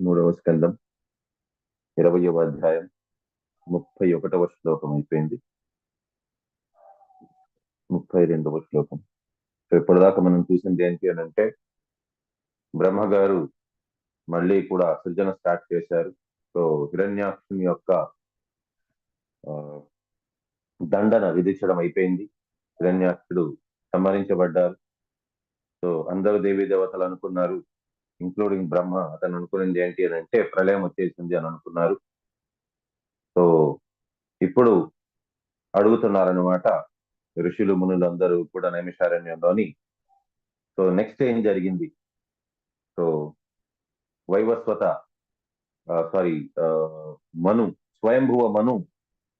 మూడవ స్కందం 20వ అధ్యాయం 31వ శ్లోకం అయిపోయింది. 32వ శ్లోకం. ఇప్పటిదాకా మనం చూసింది ఏంటి అని అంటే, బ్రహ్మగారు మళ్ళీ కూడా సృజన స్టార్ట్ చేశారు. సో హిరణ్యాక్షుని యొక్క దండన విధించడం అయిపోయింది. హిరణ్యాక్షుడు సంహరించబడ్డారు. సో అందరూ దేవీ దేవతలు అనుకున్నారు, ఇంక్లూడింగ్ బ్రహ్మ. అతను అనుకున్నది ఏంటి అని అంటే ప్రళయం వచ్చేసింది అని అనుకున్నారు. సో ఇప్పుడు అడుగుతున్నారనమాట ఋషులు మునులు అందరూ కూడా నైమిషారణ్యంలోని. సో నెక్స్ట్ ఏం జరిగింది? సో వైవస్వత మను, స్వయంభువ మను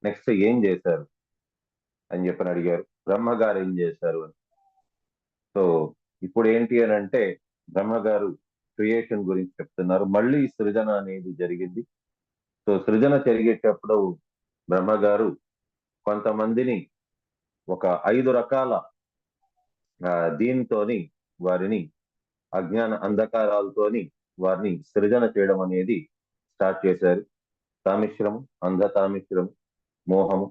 నెక్స్ట్ ఏం చేశారు అని చెప్పని అడిగారు. బ్రహ్మగారు ఏం చేశారు అని. సో ఇప్పుడు ఏంటి అని అంటే బ్రహ్మగారు క్రియేషన్ గురించి చెప్తున్నారు. మళ్ళీ సృజన అనేది జరిగింది. సో సృజన జరిగేటప్పుడు బ్రహ్మగారు కొంతమందిని ఒక 5 రకాల దీనితోని వారిని అజ్ఞాన అంధకారాలతోని వారిని సృజన చేయడం అనేది స్టార్ట్ చేశారు. తామిశ్రము, అంధతామిశ్రము, మోహము.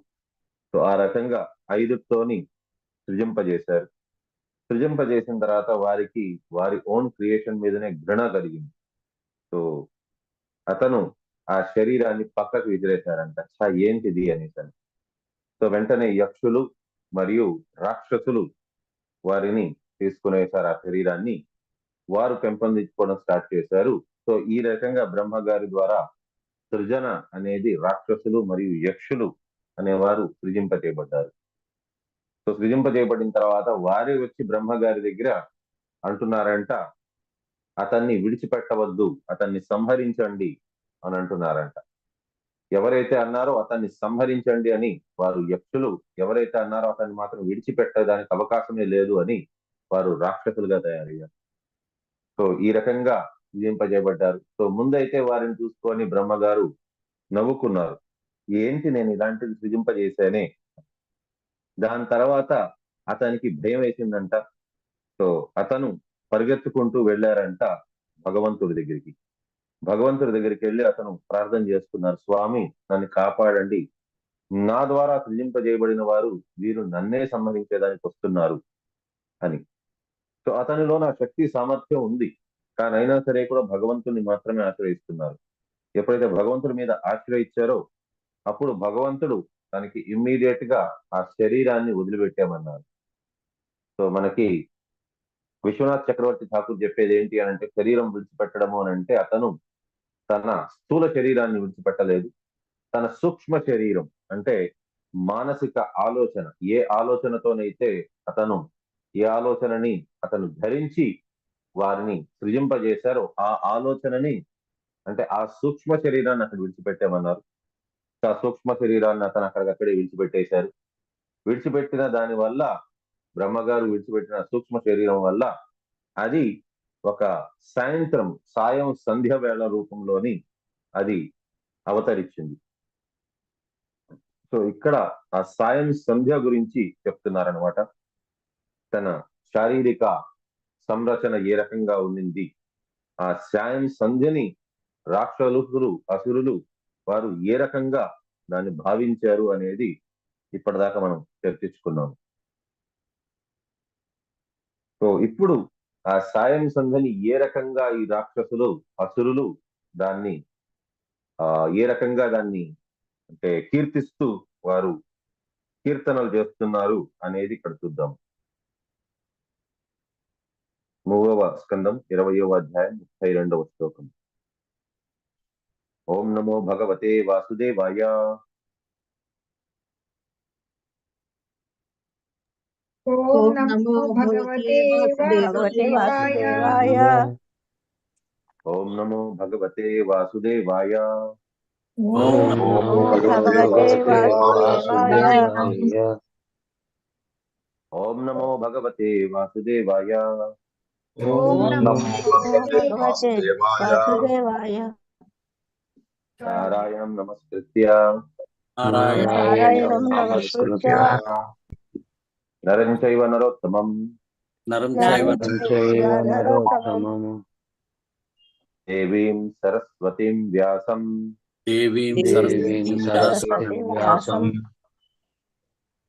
సో ఆ రకంగా 5తోని సృజింపజేశారు. సృజింపజేసిన తర్వాత వారికి వారి ఓన్ క్రియేషన్ మీదనే ఘృణ కలిగింది. సో అతను ఆ శరీరాన్ని పక్కకు విసిరేశారంట. ఏంటిది అనేసి. సో వెంటనే యక్షులు మరియు రాక్షసులు వారిని తీసుకునేసారు. ఆ శరీరాన్ని వారు పెంపొందించుకోవడం స్టార్ట్ చేశారు. సో ఈ రకంగా బ్రహ్మగారి ద్వారా సృజన అనేది రాక్షసులు మరియు యక్షులు అనేవారు సృజింపజేయబడ్డారు. సో సృజింపజేయబడిన తర్వాత వారే వచ్చి బ్రహ్మగారి దగ్గర అంటున్నారంట, అతన్ని విడిచిపెట్టవద్దు, అతన్ని సంహరించండి అని అంటున్నారంట. ఎవరైతే అన్నారో అతన్ని సంహరించండి అని వారు యక్షులు, ఎవరైతే అన్నారో అతన్ని మాత్రం విడిచిపెట్టడానికి అవకాశమే లేదు అని వారు రాక్షసులుగా తయారయ్యారు. సో ఈ రకంగా విధింపజేయబడ్డారు. సో ముందైతే వారిని చూసుకొని బ్రహ్మగారు నవ్వుకున్నారు, ఏంటి నేను ఇలాంటిది సృజింపజేశానే. దాని తర్వాత అతనికి భయం వేసిందంట. సో అతను పరిగెత్తుకుంటూ వెళ్ళారంట భగవంతుడి దగ్గరికి. భగవంతుడి దగ్గరికి వెళ్ళి అతను ప్రార్థన చేసుకున్నారు, స్వామి నన్ను కాపాడండి, నా ద్వారా సృజింపజేయబడిన వారు వీరు నన్నే సంహరించేదానికి వస్తున్నారు అని. సో అతనిలో నా శక్తి సామర్థ్యం ఉంది, కానీ అయినా సరే కూడా భగవంతుని మాత్రమే ఆశ్రయిస్తున్నారు. ఎప్పుడైతే భగవంతుడి మీద ఆశ్రయించారో అప్పుడు భగవంతుడు తనకి ఇమ్మీడియట్ గా ఆ శరీరాన్ని వదిలిపెట్టామన్నారు. సో మనకి విశ్వనాథ్ చక్రవర్తి ఠాకూర్ చెప్పేది ఏంటి అని అంటే, శరీరం విడిచిపెట్టడము అని అంటే అతను తన స్థూల శరీరాన్ని విడిచిపెట్టలేదు, తన సూక్ష్మ శరీరం అంటే మానసిక ఆలోచన, ఏ ఆలోచనతోనైతే అతను ఏ ఆలోచనని అతను ధరించి వారిని సృజింపజేశారో ఆ ఆలోచనని అంటే ఆ సూక్ష్మ శరీరాన్ని అతను విడిచిపెట్టామన్నారు. ఆ సూక్ష్మ శరీరాన్ని అతను అక్కడికక్కడే విడిచిపెట్టేశారు. విడిచిపెట్టిన దాని వల్ల, బ్రహ్మగారు విడిచిపెట్టిన సూక్ష్మ శరీరం వల్ల అది ఒక సాయం సంధ్య వేళ రూపంలోని అది అవతరించింది. సో ఇక్కడ ఆ సాయం సంధ్య గురించి చెప్తున్నారనమాట. తన శారీరక సంరచన ఏ రకంగా ఉండింది, ఆ సాయం సంధ్యని రాక్షసులు అసురులు వారు ఏ రకంగా దాన్ని భావించారు అనేది ఇప్పటిదాకా మనం చర్చించుకున్నాం. సో ఇప్పుడు ఆ సాయం సంధ్యని ఏ రకంగా ఈ రాక్షసులు అసురులు దాన్ని ఏ రకంగా దాన్ని అంటే కీర్తిస్తూ వారు కీర్తనలు చేస్తున్నారు అనేది ఇక్కడ చూద్దాం. 3వ స్కందం 20వ అధ్యాయం 32వ శ్లోకం. ఓం నమో భగవతే వాసుదేవాయ. ఓం నమో భగవతే వాసుదేవాయ. ఓం నమో భగవతే వాసుదేవాయ. ఓం నమో భగవతే వాసుదేవాయ. ఓం నమో భగవతే వాసుదేవాయ. ఓం నమో భగవతే వాసుదేవాయ. నారాయణం నమస్కృత్య నరం చైవ నరోత్తమం దేవీం సరస్వతీం వ్యాసం దేవీం దేవీం సరస్వతీం వ్యాసం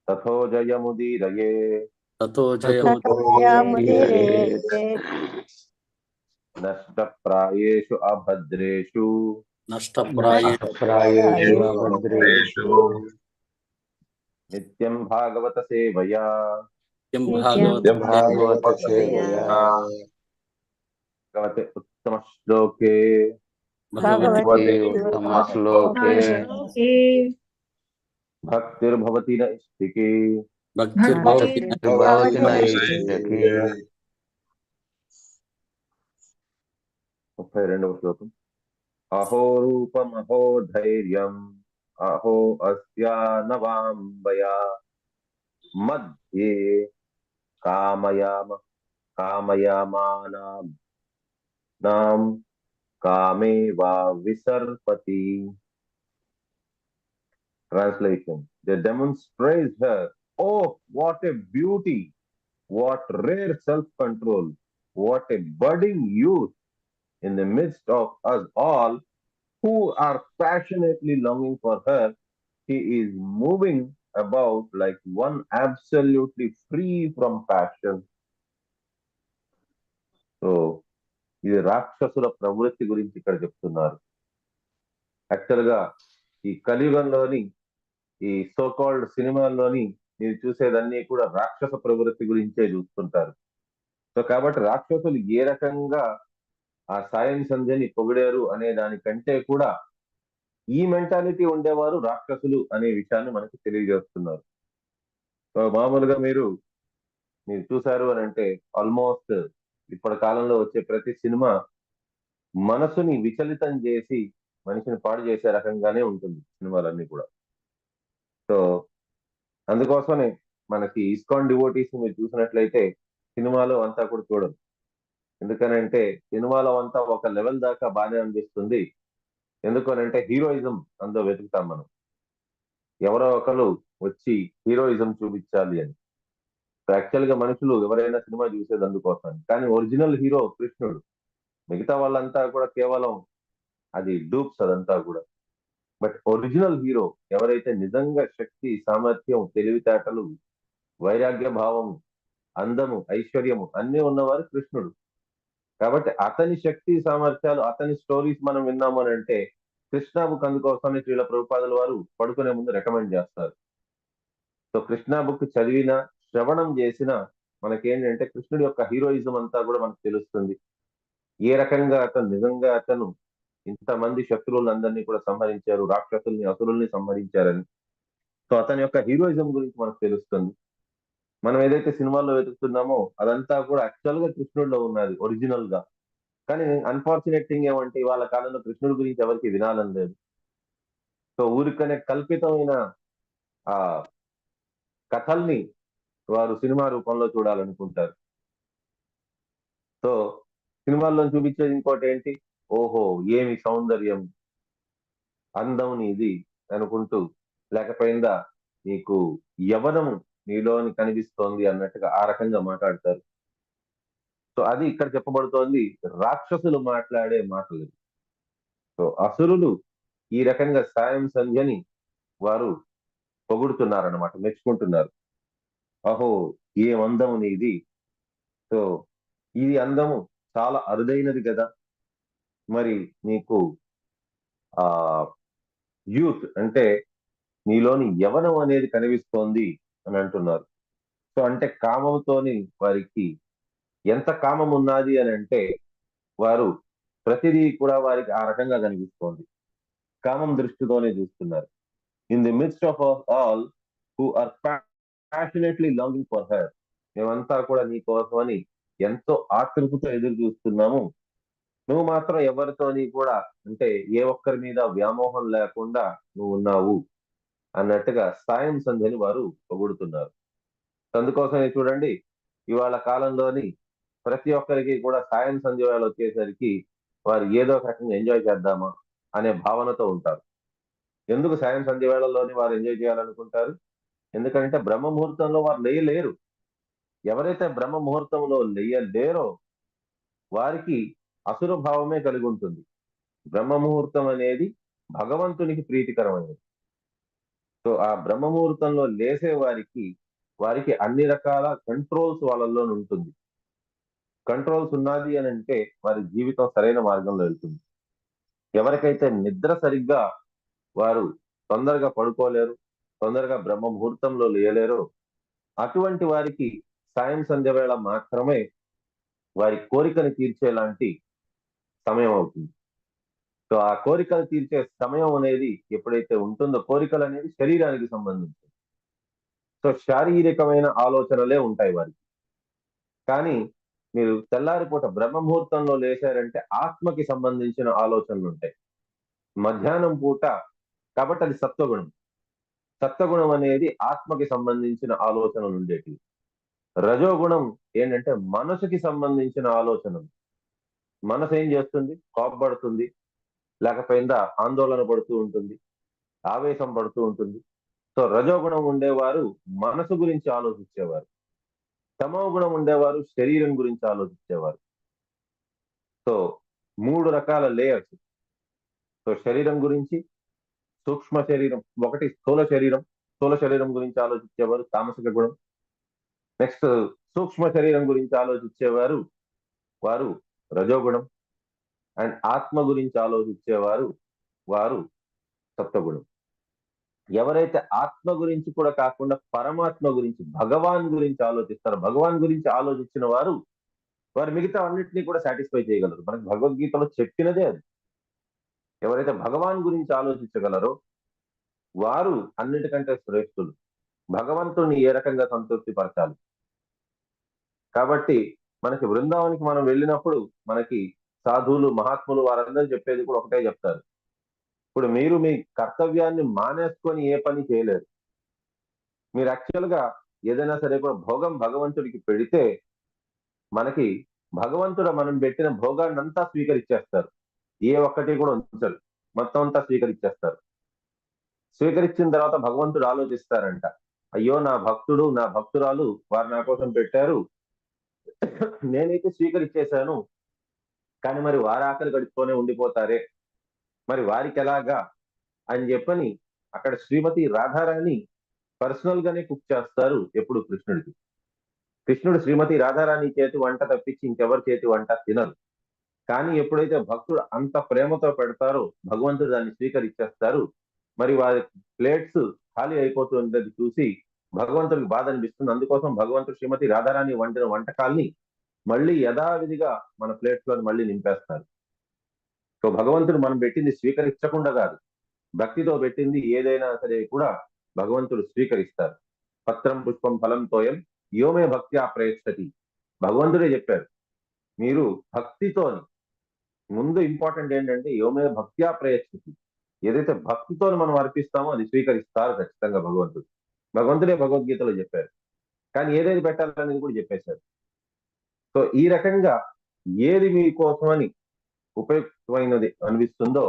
తథో జయముదీరయే తతో తతో జయముదీరయే జయముదీరయేత్. నష్టప్రాయేషు అభద్రేషు నష్టప్రాయేషు అభద్రేషు నిత్యం భాగవత సేవయా నిత్యం భాగవత సేవయా భగవతే ఉత్తమ శ్లోకే భగవతే ఉత్తమ ఉత్తమ శ్లోకే శ్లోకే భక్తిర్భవతి నైష్టికి భక్తిర్భవతి భక్తిర్భవతి నైష్టికీ. 32వ శ్లోకం. అహో రూపమహో ధైర్యం అహో అస్యానవాంబయా మధ్యే కామయామానాం కామే వా విసర్పతి. Translation: They demonstrate her. Oh, what a beauty! What rare self-control! What a budding youth in the midst of us all who are passionately longing for her. She is moving about like one absolutely free from passion. So, ఇది రాక్షసుల ప్రవృత్తి గురించి ఇక్కడ చెప్తున్నారు. Actual గా ఈ కలియుగంలోని ఈ so called సినిమాల్లోని మీరు చూసేదన్నీ కూడా రాక్షస ప్రవృత్తి గురించే చూస్తుంటారు. సో కాబట్టి రాక్షసులు ఏ రకంగా ఆ సాయం సంధ్యని పొగిడారు అనే దానికంటే కూడా ఈ మెంటాలిటీ ఉండేవారు రాక్షసులు అనే విషయాన్ని మనకి తెలియజేస్తున్నారు. సో మామూలుగా మీరు చూసారు అని అంటే ఆల్మోస్ట్ ఇప్పటి కాలంలో వచ్చే ప్రతి సినిమా మనసుని విచలితం చేసి మనిషిని పాడు చేసే రకంగానే ఉంటుంది సినిమాలన్నీ కూడా. సో అందుకోసమే మనకి ఇస్కాన్ డివోటీస్ మీరు చూసినట్లయితే సినిమాలో అంతా కూడా చూడరు. ఎందుకనంటే సినిమాలో అంతా ఒక లెవెల్ దాకా బాగానే అనిపిస్తుంది. ఎందుకనంటే హీరోయిజం అందులో వెతుకుతాం మనం. ఎవరో ఒకరు వచ్చి హీరోయిజం చూపించాలి అని. యాక్చువల్ గా మనుషులు ఎవరైనా సినిమా చూసేది అందుకోసం. కానీ ఒరిజినల్ హీరో కృష్ణుడు. మిగతా వాళ్ళంతా కూడా కేవలం అది డూప్స్ అదంతా కూడా. బట్ ఒరిజినల్ హీరో ఎవరైతే నిజంగా శక్తి, సామర్థ్యం, తెలివితేటలు, వైరాగ్య భావం, అందము, ఐశ్వర్యము అన్నీ ఉన్నవారు కృష్ణుడు. కాబట్టి అతని శక్తి సామర్థ్యాలు, అతని స్టోరీస్ మనం విన్నాము అని అంటే కృష్ణ బుక్ అందుకోసమని శ్రీల ప్రభుపాదుల వారు పడుకునే ముందు రికమెండ్ చేస్తారు. సో కృష్ణ బుక్ చదివినా, శ్రవణం చేసినా మనకేంటంటే కృష్ణుడి యొక్క హీరోయిజం అంతా కూడా మనకు తెలుస్తుంది. ఏ రకంగా నిజంగా అతను ఇంతమంది శత్రువులందరినీ కూడా సంహరించారు, రాక్షసుల్ని, అసురుల్ని సంహరించారని. సో అతని యొక్క హీరోయిజం గురించి మనకు తెలుస్తుంది. మనం ఏదైతే సినిమాల్లో వెతుకుతున్నామో అదంతా కూడా యాక్చువల్ గా కృష్ణుడిలో ఉన్నది ఒరిజినల్ గా. కానీ అన్ఫార్చునేట్ థింగ్ ఏమంటే ఇవాళ కాలంలో కృష్ణుడి గురించి ఎవరికి వినాలని లేదు. సో ఊరికనే కల్పితమైన ఆ కథల్ని వారు సినిమా రూపంలో చూడాలనుకుంటారు. సో సినిమాల్లో చూపించేది ఇంకోటి ఏంటి, ఓహో ఏమి సౌందర్యం, అందం నీది అనుకుంటూ, లేకపోయిందా నీకు యవనము నీలోని కనిపిస్తోంది అన్నట్టుగా ఆ రకంగా మాట్లాడతారు. సో అది ఇక్కడ చెప్పబడుతోంది రాక్షసులు మాట్లాడే మాటలు. సో అసురులు ఈ రకంగా సాయం సంధ్యని వారు పొగుడుతున్నారన్నమాట, మెచ్చుకుంటున్నారు. అహో ఏం అందము నీది. సో ఇది అందము చాలా అరుదైనది కదా, మరి నీకు ఆ యూత్ అంటే నీలోని యవనం అనేది కనిపిస్తోంది అని అంటున్నారు. సో అంటే కామంతోని వారికి ఎంత కామం ఉన్నది అని అంటే వారు ప్రతిదీ కూడా వారికి ఆ రకంగా కనిపిస్తోంది. కామం దృష్టితోనే చూస్తున్నారు. In the midst of all who are passionately longing for her. మేమంతా కూడా నీ కోసమని ఎంతో ఆతృతతో ఎదురు చూస్తున్నాము. నువ్వు మాత్రం ఎవరితోని కూడా అంటే ఏ ఒక్కరి మీద వ్యామోహం లేకుండా నువ్వు ఉన్నావు అన్నట్టుగా సాయం సంధ్యని వారు పొగుడుతున్నారు. అందుకోసమే చూడండి ఇవాళ కాలంలోని ప్రతి ఒక్కరికి కూడా సాయం సంధ్య వేళ వచ్చేసరికి వారు ఏదో ఒక రకంగా ఎంజాయ్ చేద్దామా అనే భావనతో ఉంటారు. ఎందుకు సాయం సంధ్య వేళల్లోని వారు ఎంజాయ్ చేయాలనుకుంటారు? ఎందుకంటే బ్రహ్మ ముహూర్తంలో వారు లేయలేరు. ఎవరైతే బ్రహ్మ ముహూర్తంలో లేయలేరో వారికి అసుర భావమే కలిగి ఉంటుంది. బ్రహ్మ ముహూర్తం అనేది భగవంతునికి ప్రీతికరమైనది. సో ఆ బ్రహ్మ ముహూర్తంలో లేసే వారికి అన్ని రకాల కంట్రోల్స్ వాళ్ళలో ఉంటుంది. కంట్రోల్స్ ఉన్నది అని అంటే వారి జీవితం సరైన మార్గంలో వెళ్తుంది. ఎవరికైతే నిద్ర సరిగ్గా వారు తొందరగా పడుకోలేరు, తొందరగా బ్రహ్మ ముహూర్తంలో లేలేరో అటువంటి వారికి సాయం సంధ్య వేళ మాత్రమే వారి కోరికను తీర్చేలాంటి సమయం అవుతుంది. సో ఆ కోరికలు తీర్చే సమయం అనేది ఎప్పుడైతే ఉంటుందో, కోరికలు అనేది శరీరానికి సంబంధించింది. సో శారీరకమైన ఆలోచనలే ఉంటాయి వారికి. కానీ మీరు తెల్లారిపూట బ్రహ్మ ముహూర్తంలో లేచారంటే ఆత్మకి సంబంధించిన ఆలోచనలు ఉంటాయి. మధ్యాహ్నం పూట కాబట్టి అది సత్వగుణం. సత్వగుణం అనేది ఆత్మకి సంబంధించిన ఆలోచనలు ఉండేటివి. రజోగుణం ఏంటంటే మనసుకి సంబంధించిన ఆలోచనలు. మనసు ఏం చేస్తుంది? కోపపడుతుంది, లేకపోయిందా ఆందోళన పడుతూ ఉంటుంది, ఆవేశం పడుతూ ఉంటుంది. సో రజోగుణం ఉండేవారు మనసు గురించి ఆలోచించేవారు. తమో గుణం ఉండేవారు శరీరం గురించి ఆలోచించేవారు. సో 3 రకాల లేయర్స్. సో శరీరం గురించి, సూక్ష్మ శరీరం, ఒకటి స్థూల శరీరం. స్థూల శరీరం గురించి ఆలోచించేవారు తామసిక గుణం. నెక్స్ట్ సూక్ష్మ శరీరం గురించి ఆలోచించేవారు వారు రజోగుణం. అండ్ ఆత్మ గురించి ఆలోచించేవారు వారు సత్వగుణం. ఎవరైతే ఆత్మ గురించి కూడా కాకుండా పరమాత్మ గురించి, భగవాన్ గురించి ఆలోచిస్తారో, భగవాన్ గురించి ఆలోచించిన వారు మిగతా అన్నింటినీ కూడా సాటిస్ఫై చేయగలరు. మనకి భగవద్గీతలో చెప్పినదే అది. ఎవరైతే భగవాన్ గురించి ఆలోచించగలరో వారు అన్నిటికంటే శ్రేష్ఠులు. భగవంతుని ఏ రకంగా సంతృప్తి పరచాలి. కాబట్టి మనకి బృందావనికి మనం వెళ్ళినప్పుడు మనకి సాధువులు, మహాత్ములు వారందరూ చెప్పేది కూడా ఒకటే చెప్తారు. ఇప్పుడు మీరు మీ కర్తవ్యాన్ని మానేసుకొని ఏ పని చేయలేరు. మీరు యాక్చువల్ గా ఏదైనా సరే కూడా భోగం భగవంతుడికి పెడితే మనకి భగవంతుడు మనం పెట్టిన భోగాన్ని అంతా స్వీకరించేస్తారు. ఏ ఒక్కటి కూడా ఉంచరు, మొత్తం అంతా స్వీకరించేస్తారు. స్వీకరించిన తర్వాత భగవంతుడు ఆలోచిస్తారంట, అయ్యో నా భక్తుడు, నా భక్తురాలు వారు నా కోసం పెట్టారు, నేనైతే స్వీకరించేశాను, కానీ మరి వారి ఆకలి గడుపుతూనే ఉండిపోతారే, మరి వారికి ఎలాగా అని చెప్పని అక్కడ శ్రీమతి రాధారాణి పర్సనల్ గానే కుక్ చేస్తారు ఎప్పుడు కృష్ణుడికి. కృష్ణుడు శ్రీమతి రాధారాణి చేతి వంట తప్పించి ఇంకెవరి చేతి వంట తినరు. కానీ ఎప్పుడైతే భక్తుడు అంత ప్రేమతో పెడతారో భగవంతుడు దాన్ని స్వీకరించేస్తారు. మరి వారి ప్లేట్స్ ఖాళీ అయిపోతున్నది చూసి భగవంతుడికి బాధ అనిపిస్తుంది. అందుకోసం భగవంతుడు శ్రీమతి రాధారాణి వండిన వంటకాల్ని మళ్ళీ యథావిధిగా మన ప్లేట్స్ లో మళ్ళీ నింపేస్తారు. సో భగవంతుడు మనం పెట్టింది స్వీకరించకుండా కాదు, భక్తితో పెట్టింది ఏదైనా సరే కూడా భగవంతుడు స్వీకరిస్తారు. పత్రం పుష్పం ఫలం తోయం యోమే భక్త్యా ప్రయచ్చతి. భగవంతుడే చెప్పారు, మీరు భక్తితోని, ముందు ఇంపార్టెంట్ ఏంటంటే యోమే భక్త్యా ప్రయచ్చతి. ఏదైతే భక్తితో మనం అర్పిస్తామో అది స్వీకరిస్తారు ఖచ్చితంగా భగవంతుడు. భగవంతుడే భగవద్గీతలో చెప్పారు. కానీ ఏదేది పెట్టాలనేది కూడా చెప్పేశారు. సో ఈ రకంగా ఏది మీకోసమని ఉపయుక్తమైనది అనిపిస్తుందో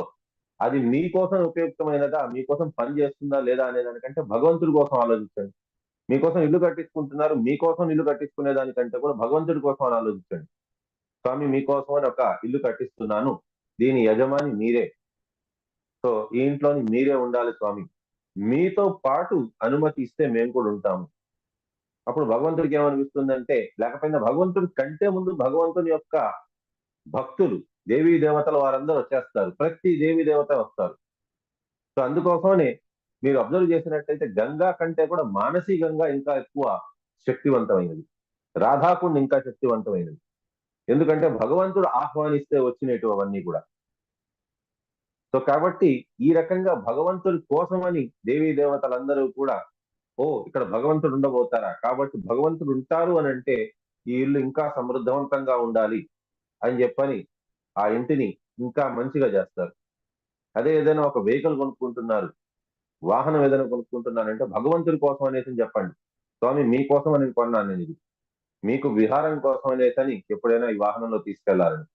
అది మీకోసం ఉపయుక్తమైనదా, మీకోసం పని చేస్తుందా లేదా అనే దానికంటే భగవంతుడి కోసం ఆలోచించండి. మీకోసం ఇల్లు కట్టించుకుంటున్నారు, మీకోసం ఇల్లు కట్టించుకునే దానికంటే కూడా భగవంతుడి కోసం అని ఆలోచించండి. స్వామి మీకోసం అని ఒక ఇల్లు కట్టిస్తున్నాను, దీని యజమాని మీరే. సో ఈ ఇంట్లోని మీరే ఉండాలి స్వామి, మీతో పాటు అనుమతి ఇస్తే మేము కూడా ఉంటాము. అప్పుడు భగవంతుడికి ఏమనిపిస్తుందంటే, లేకపోయినా భగవంతుడి కంటే ముందు భగవంతుని యొక్క భక్తులు, దేవీ దేవతలు వారందరూ వచ్చేస్తారు. ప్రతి దేవీ దేవత వస్తారు. సో అందుకోసమనే మీరు అబ్జర్వ్ చేసినట్టయితే గంగా కంటే కూడా మానసీ గంగా ఇంకా ఎక్కువ శక్తివంతమైనది, రాధాకుండ ఇంకా శక్తివంతమైనది. ఎందుకంటే భగవంతుడు ఆహ్వానిస్తే వచ్చినట్టు అవన్నీ కూడా. సో కాబట్టి ఈ రకంగా భగవంతుడి కోసమని దేవీ దేవతలందరూ కూడా, ఓ ఇక్కడ భగవంతుడు ఉండబోతారా, కాబట్టి భగవంతుడు ఉంటారు అని అంటే ఈ ఇల్లు ఇంకా సమృద్ధవంతంగా ఉండాలి అని చెప్పని ఆ ఇంటిని ఇంకా మంచిగా చేస్తారు. అదే ఏదైనా ఒక వెహికల్ కొనుక్కుంటున్నారు, వాహనం ఏదైనా కొనుక్కుంటున్నారంటే భగవంతుడి కోసం అనేసి చెప్పండి, స్వామి మీకోసం అని కొన్నాను నేను ఇది, మీకు విహారం కోసం అనేసి ఎప్పుడైనా ఈ వాహనంలో తీసుకెళ్లాలని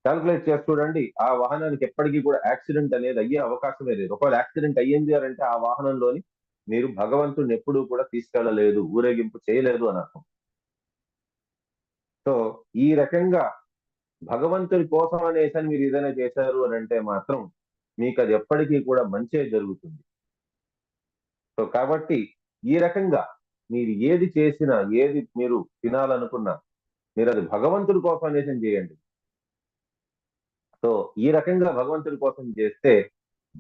క్యాల్కులేట్ చేసి చూడండి. ఆ వాహనానికి ఎప్పటికీ కూడా యాక్సిడెంట్ అనేది అయ్యే అవకాశమే లేదు. ఒకవేళ యాక్సిడెంట్ అయ్యింది అని అంటే ఆ వాహనంలోని మీరు భగవంతుడిని ఎప్పుడూ కూడా తీసుకెళ్లలేదు, ఊరేగింపు చేయలేదు అని అర్థం. సో ఈ రకంగా భగవంతుడి కోసం అనేసి మీరు ఏదైనా చేశారు అని అంటే మాత్రం మీకు అది ఎప్పటికీ కూడా మంచే జరుగుతుంది. సో కాబట్టి ఈ రకంగా మీరు ఏది చేసినా, ఏది మీరు తినాలనుకున్నా, మీరు అది భగవంతుడి కోసం అనేసి చేయండి. సో ఈ రకంగా భగవంతుడి కోసం చేస్తే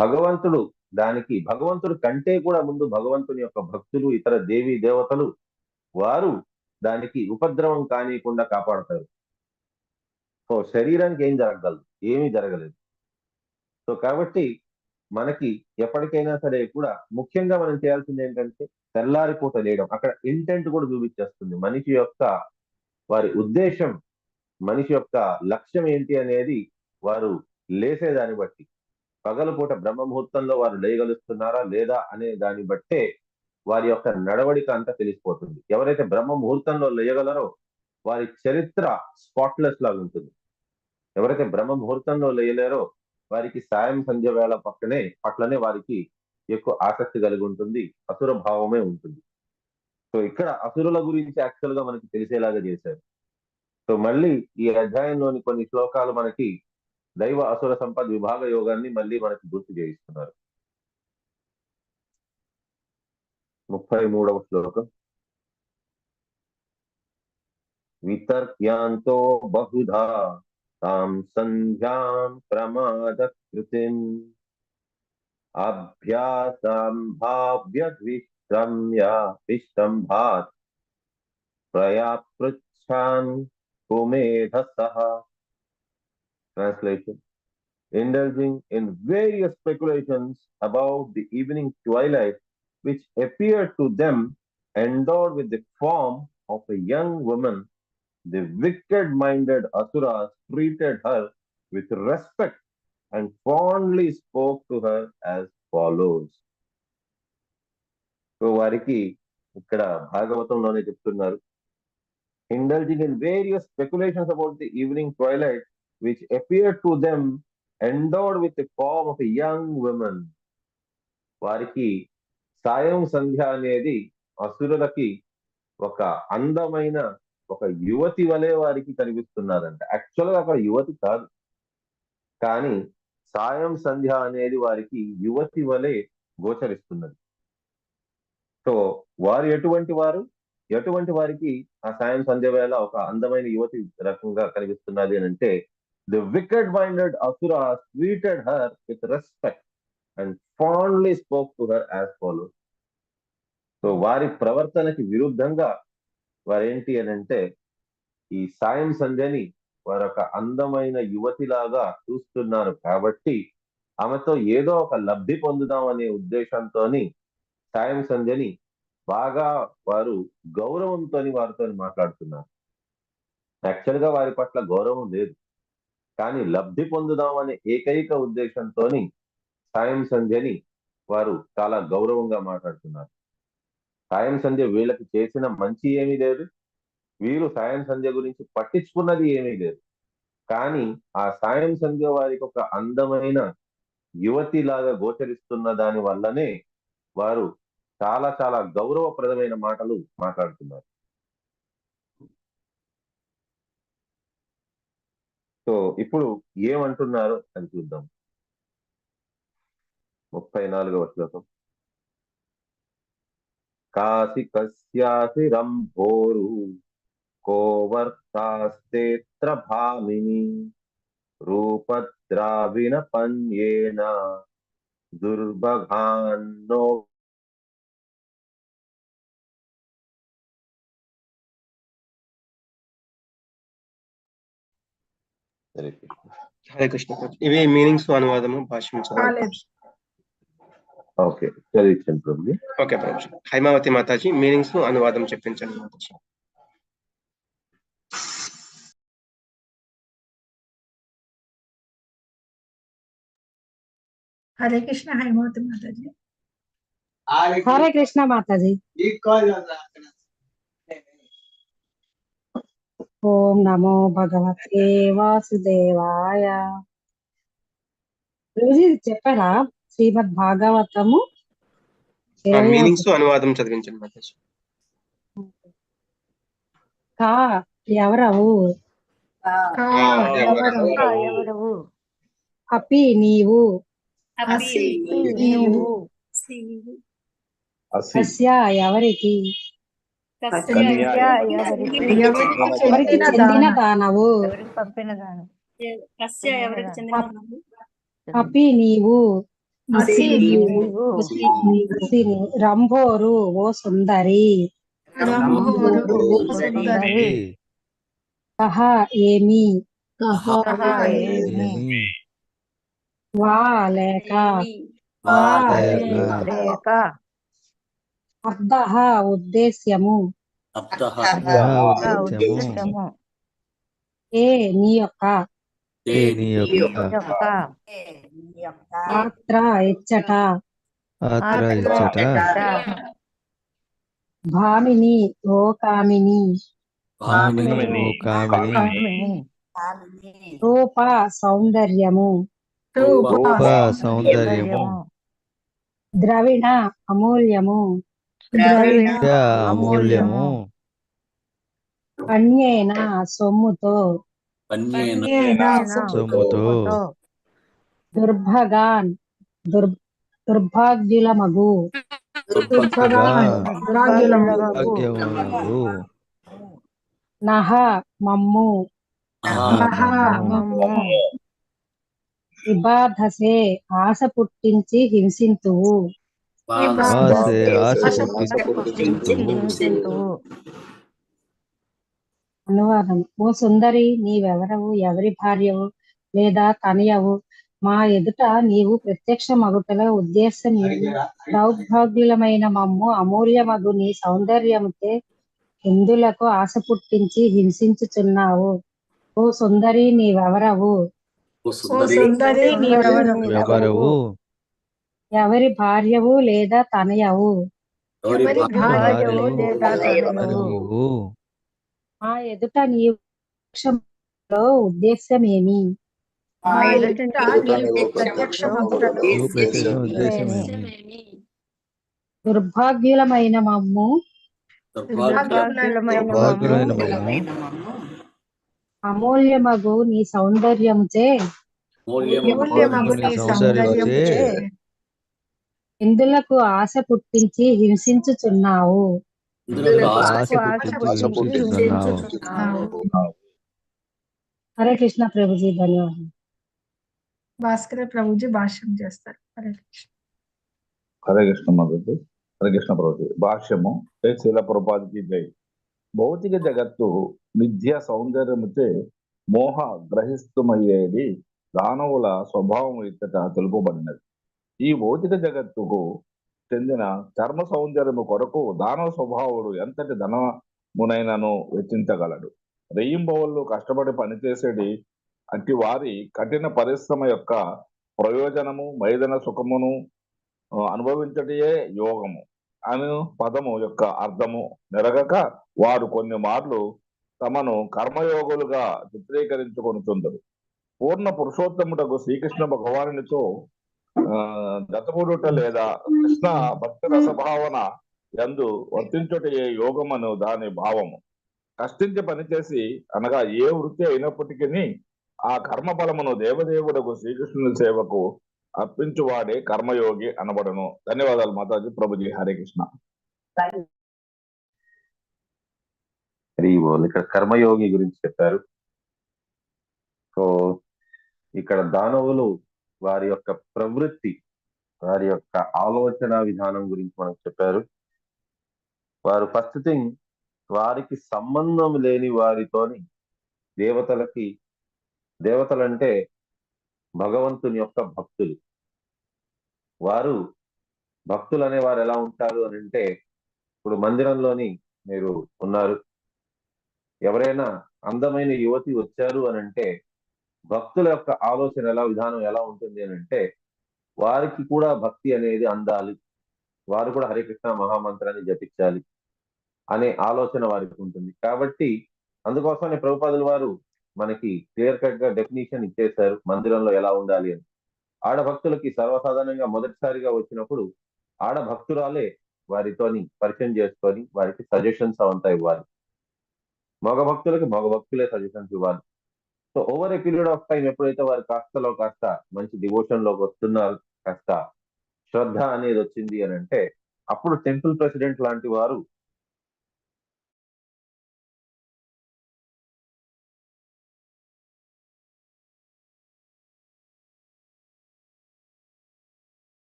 భగవంతుడు కంటే కూడా ముందు భగవంతుని యొక్క భక్తులు, ఇతర దేవీ దేవతలు వారు దానికి ఉపద్రవం కానియకుండా కాపాడతారు. సో శరీరానికి ఏం జరగగలదు? ఏమీ జరగలేదు. సో కాబట్టి మనకి ఎప్పటికైనా సరే కూడా ముఖ్యంగా మనం చేయాల్సింది ఏంటంటే తెల్లారి పూట లేయడం. అక్కడ ఇంటెంట్ కూడా చూపించేస్తుంది మనిషి యొక్క వారి ఉద్దేశం, మనిషి యొక్క లక్ష్యం ఏంటి అనేది వారు లేసేదాన్ని బట్టి, పగలపూట బ్రహ్మ ముహూర్తంలో వారు లేయగలుస్తున్నారా లేదా అనే దాన్ని బట్టే వారి యొక్క నడవడిక అంతా తెలిసిపోతుంది. ఎవరైతే బ్రహ్మ ముహూర్తంలో లేయగలరో వారి చరిత్ర స్పాట్లెస్ లాగా ఉంటుంది. ఎవరైతే బ్రహ్మ ముహూర్తంలో లేయలేరో వారికి సాయం సంధ్య వేళ పట్లనే వారికి ఎక్కువ ఆసక్తి కలిగి ఉంటుంది, అసుర భావమే ఉంటుంది. సో ఇక్కడ అసురుల గురించి యాక్చువల్ గా మనకి తెలిసేలాగా చేశారు. సో మళ్ళీ ఈ అధ్యాయంలోని కొన్ని శ్లోకాలు మనకి దైవ అసుర సంపద విభాగ యోగాన్ని మళ్ళీ మనకి గుర్తు చేయిస్తున్నారు. 33వ శ్లోకం. వితర్క్యాంతో బహుధా తాం సంధ్యాం ప్రమాదకృతిం విశ్రంభాత్ ప్రయాపృచ్ఛాన్ కుమేధసః. Translation: indulging in various speculations about the evening twilight, which appeared to them endowed with the form of a young woman, the wicked-minded asuras treated her with respect and fondly spoke to her as follows. So వారికి ఇక్కడ భాగవతంలోనే చెప్తున్నారు, indulging in various speculations about the evening twilight, which appeared to them endowed with the form of a young woman. వారికి సాయం సంధ్య అనేది అసురులకి ఒక అందమైన ఒక యువతి వలె వారికి కనిపిస్తున్నారంట. యాక్చువల్ గా అక్కడ యువతి కాదు, కానీ సాయం సంధ్య అనేది వారికి యువతి వలె గోచరిస్తున్నది. సో వారు ఎటువంటి వారికి ఆ సాయం సంధ్య వేళ ఒక అందమైన యువతి రకంగా కనిపిస్తున్నది అని అంటే, the wicked minded asuras treated her with respect and fondly spoke to her as follows. So వారి ప్రవర్తనకి విరుద్ధంగా వారేంటి అని అంటే ఈ సాయం సంధ్యని వారు ఒక అందమైన యువతిలాగా చూస్తున్నారు కాబట్టి ఆమెతో ఏదో ఒక లబ్ధి పొందుదాం అనే ఉద్దేశంతో సాయం సంధ్యని బాగా వారు గౌరవంతో వారితో మాట్లాడుతున్నారు. యాక్చువల్ గా వారి పట్ల గౌరవం లేదు, కానీ లబ్ధి పొందుదాం అనే ఏకైక ఉద్దేశంతో సాయం సంధ్యని వారు చాలా గౌరవంగా మాట్లాడుతున్నారు. సాయం సంధ్య వీళ్ళకి చేసిన మంచి ఏమీ లేదు, వీరు సాయం సంధ్య గురించి పట్టించుకున్నది ఏమీ లేదు. కానీ ఆ సాయం సంధ్య వారికి ఒక అందమైన యువతిలాగా గోచరిస్తున్న దాని వల్లనే వారు చాలా చాలా గౌరవప్రదమైన మాటలు మాట్లాడుతున్నారు. సో ఇప్పుడు ఏమంటున్నారో అది చూద్దాం. 34వ శ్లోకం. కాసి కస్యాసి రంభోరు కోవర్తాస్తేత్ర భామిని రూపద్రావిణ పన్యేన దుర్భగాన్నో. హరే కృష్ణ. ఇవి మీనింగ్స్ అనువాదము భాష్యం ఓకే చదివించండి ప్రభు. ఓకే ప్రభు. హైమావతి మాతాజీ మీనింగ్స్ అనువాదం చెప్పించండి మాతాజీ. హరే కృష్ణ హైమావతి మాతాజీ. హరే కృష్ణ మాతాజీ. ఓం నమో భగవతే వాసుదేవాయ. రోజు చెప్పారా శ్రీమద్ భాగవతము? మీనింగ్స్ అనువాదం చదివించండి మాతాజీ. కా ఎవరవు ఎవరు అపి నీవు అసి నీవు అసి అస్య ఎవరికి కన్య ఎవరికి చెందిన దానవు ఎవరికి పంపిన దానం అపి నీవు అసి నీవు అసి నీవు. రంభోరు ఓ సుందరి రంభోరు సుందరి కహ ఏమి సహా ఏమి వా లేక లేక అర్థ ఉద్దేశ్యము ఉద్దేశము ఏ నీ యొక్క యొక్క పాత్ర ఇచ్చట భామిని ఓ కామిని కామిని రూప సౌందర్యము సౌందర్యము ద్రవిణ అమూల్యము అమూల్యము అన్యేన సొమ్ముతో సొమ్ముతో దుర్భగాన్ దుర్భాగ్యులమగు భాగ్యమునగు నహ మమ్ము విబాధసే ఆశ పుట్టించి హింసింతువు ఆశ పుట్టించుము అనువాదం. ఓ సుందరి, నీవెవరవు, ఎవరి భార్యవు లేదా తనయవు? మా ఎదుట నీవు ప్రత్యక్ష మగుటల ఉద్దేశం దౌర్భాగ్యులమైన మమ్ము అమూల్యమగు నీ సౌందర్యముతే ఎందులకు ఆశ పుట్టించి హింసించుచున్నావు? ఓ సుందరి, నీవెవరవు? ఎవరవు ఎవరి భార్యవు లేదా తనయవు? భార్యవు లేదా తనయవు మా ఎదుట నీవు ఉద్దేశమేమి? దుర్భాగ్యులమైన మమ్ము అమూల్యమగు నీ సౌందర్యముచే ఎందులకు ఆశ పుట్టించి హింసించుచున్నావు? హరే కృష్ణ ప్రభుజీ, ధన్యవాదాలు. భాస్కర ప్రభుజీ భాష్యం చేస్తారు. హరే కృష్ణ. హరే కృష్ణ మధుజీ. హరే కృష్ణ ప్రభుజీ. భాష్యము. శీల ప్రభుపాదికి జై. భౌతిక జగత్తు మిథ్య సౌందర్యముచే మోహ గ్రహిస్తుమయ్యేది దానవుల స్వభావం ఇచ్చట తెలుపబడినది. ఈ భౌతిక జగత్తుకు చెందిన చర్మ సౌందర్యము కొరకు దానవ స్వభావుడు ఎంతటి ధనమునైనను వెచ్చించగలడు. రెయ్యింబవళ్ళు కష్టపడి పనిచేసేది అట్టి వారి కఠిన పరిశ్రమ యొక్క ప్రయోజనము మైదన సుఖమును అనుభవించటయే యోగము అను పదము యొక్క అర్థము నెరగక వారు కొన్ని మార్లు తమను కర్మయోగులుగా చిత్రీకరించుకొనుచుందరు. పూర్ణ పురుషోత్తముడకు శ్రీకృష్ణ భగవానునితో దత్తపుడుట లేదా కృష్ణ భక్తి రసభావన యందు వర్తించుటయే యోగమను దాని భావము. కష్టించి పనిచేసి అనగా ఏ వృత్తి అయినప్పటికీ ఆ కర్మ ఫలమును దేవదేవుడకు శ్రీకృష్ణుని సేవకు అర్పించువాడే కర్మయోగి అనబడను. ధన్యవాదాలు మాతాజీ. ప్రభుజీ. హరే కృష్ణ. ఇక్కడ కర్మయోగి గురించి చెప్పారు. సో ఇక్కడ దానవులు వారి యొక్క ప్రవృత్తి, వారి యొక్క ఆలోచన విధానం గురించి మనకు చెప్పారు. వారు ఫస్ట్ థింగ్, వారికి సంబంధం లేని వారితోని దేవతలంటే భగవంతుని యొక్క భక్తులు. వారు భక్తులు అనే వారు ఎలా ఉంటారు అని అంటే, ఇప్పుడు మందిరంలోని మీరు ఉన్నారు, ఎవరైనా అందమైన యువతి వచ్చారు అని అంటే భక్తుల యొక్క ఆలోచన విధానం ఎలా ఉంటుంది అని అంటే, వారికి కూడా భక్తి అనేది అందాలి, వారు కూడా హరే కృష్ణ మహామంత్రాన్ని జపించాలి అనే ఆలోచన వారికి ఉంటుంది. కాబట్టి అందుకోసమే ప్రభుపాదుల వారు మనకి క్లియర్ కట్ గా డెఫినేషన్ ఇచ్చేశారు మందిరంలో ఎలా ఉండాలి అని. ఆడభక్తులకి సర్వసాధారణంగా మొదటిసారిగా వచ్చినప్పుడు ఆడభక్తురాలే వారితోని పరిచయం చేసుకొని వారికి సజెషన్స్ అవంతా ఇవ్వాలి. మగ భక్తులకి మగ భక్తులే సజెషన్స్ ఇవ్వాలి. So over a period of time ఎప్పుడైతే వారు కాస్తలో కాస్త మంచి డివోషన్ లోకి వస్తున్నారు, కాస్త శ్రద్ధ అనేది వచ్చింది అని అంటే, అప్పుడు టెంపుల్ ప్రెసిడెంట్ లాంటి వారు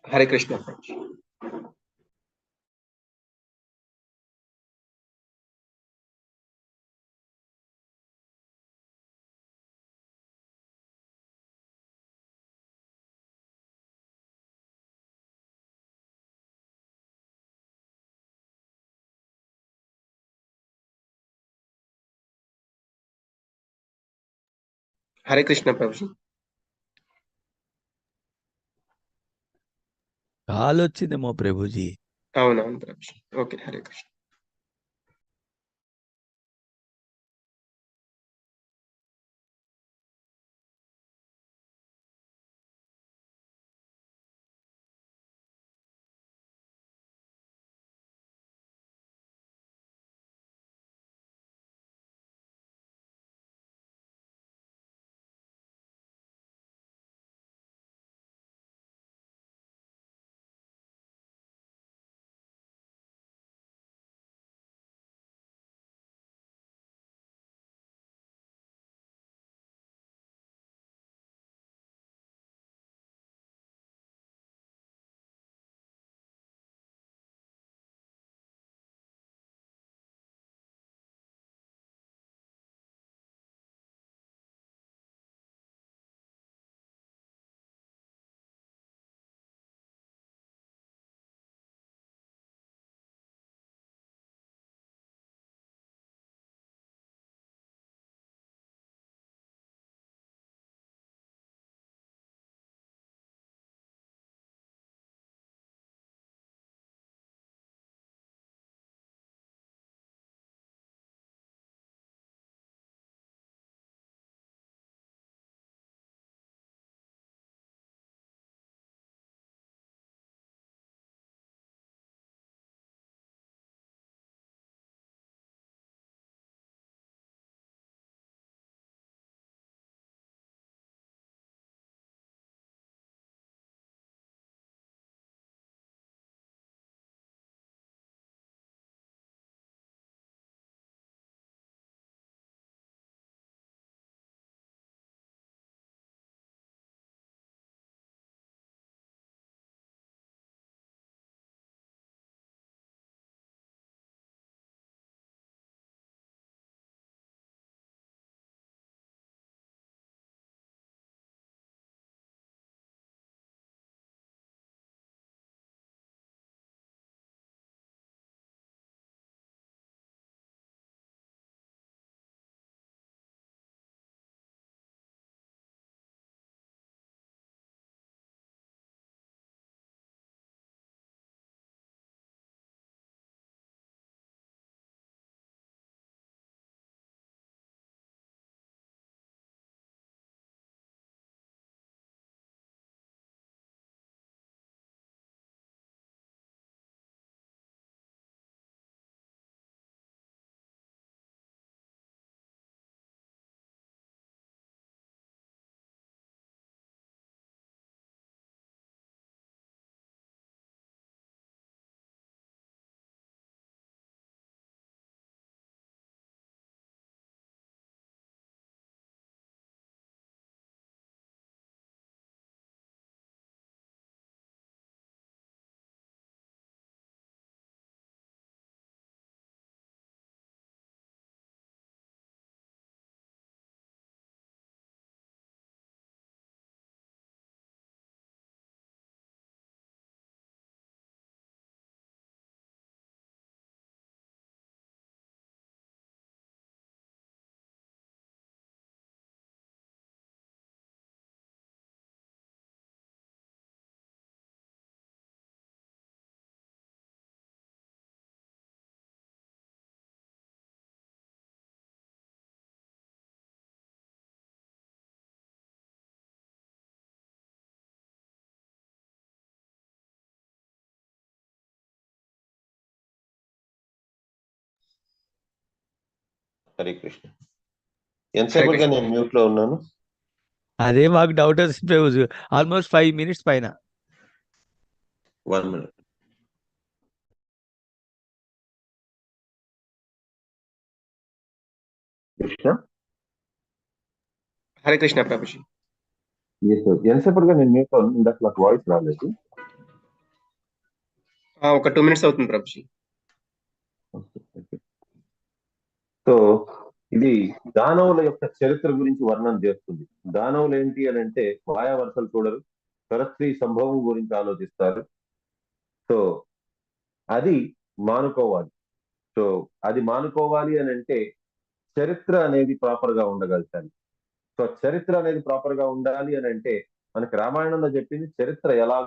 హరే కృష్ణ. హరే కృష్ణ ప్రభుజీ. కాల్ వచ్చిందేమో ప్రభుజీ. అవునవును ప్రభుజీ. ఓకే, హరే కృష్ణ. హరే కృష్ణ. ఎంతసేపుగా నేను మ్యూట్ లో ఉన్నాను? అదే మాకు డౌట్ వచ్చింది ప్రభుజీ. ఆల్మోస్ట్ 5 minutes పైన. 1 minute. కృష్ణ. హరే కృష్ణ ప్రభుజీ. ఎంతసేపుగా నేను మ్యూట్ లో ఉన్నాను? ఇందాక నాకు వాయిస్ రాలేదు. ఒక 2 minutes అవుతుంది ప్రభుజీ. సో ఇది దానవుల యొక్క చరిత్ర గురించి వర్ణన చేస్తుంది. దానవులు ఏంటి అని అంటే మాయా వరుసలు చూడరు, పరస్త్రీ సంభవం గురించి ఆలోచిస్తారు. సో అది మానుకోవాలి. సో అది మానుకోవాలి అని అంటే చరిత్ర అనేది ప్రాపర్ గా ఉండగలగాలి. సో చరిత్ర అనేది ప్రాపర్ గా ఉండాలి అని అంటే మనకి రామాయణంలో చెప్పింది చరిత్ర ఎలా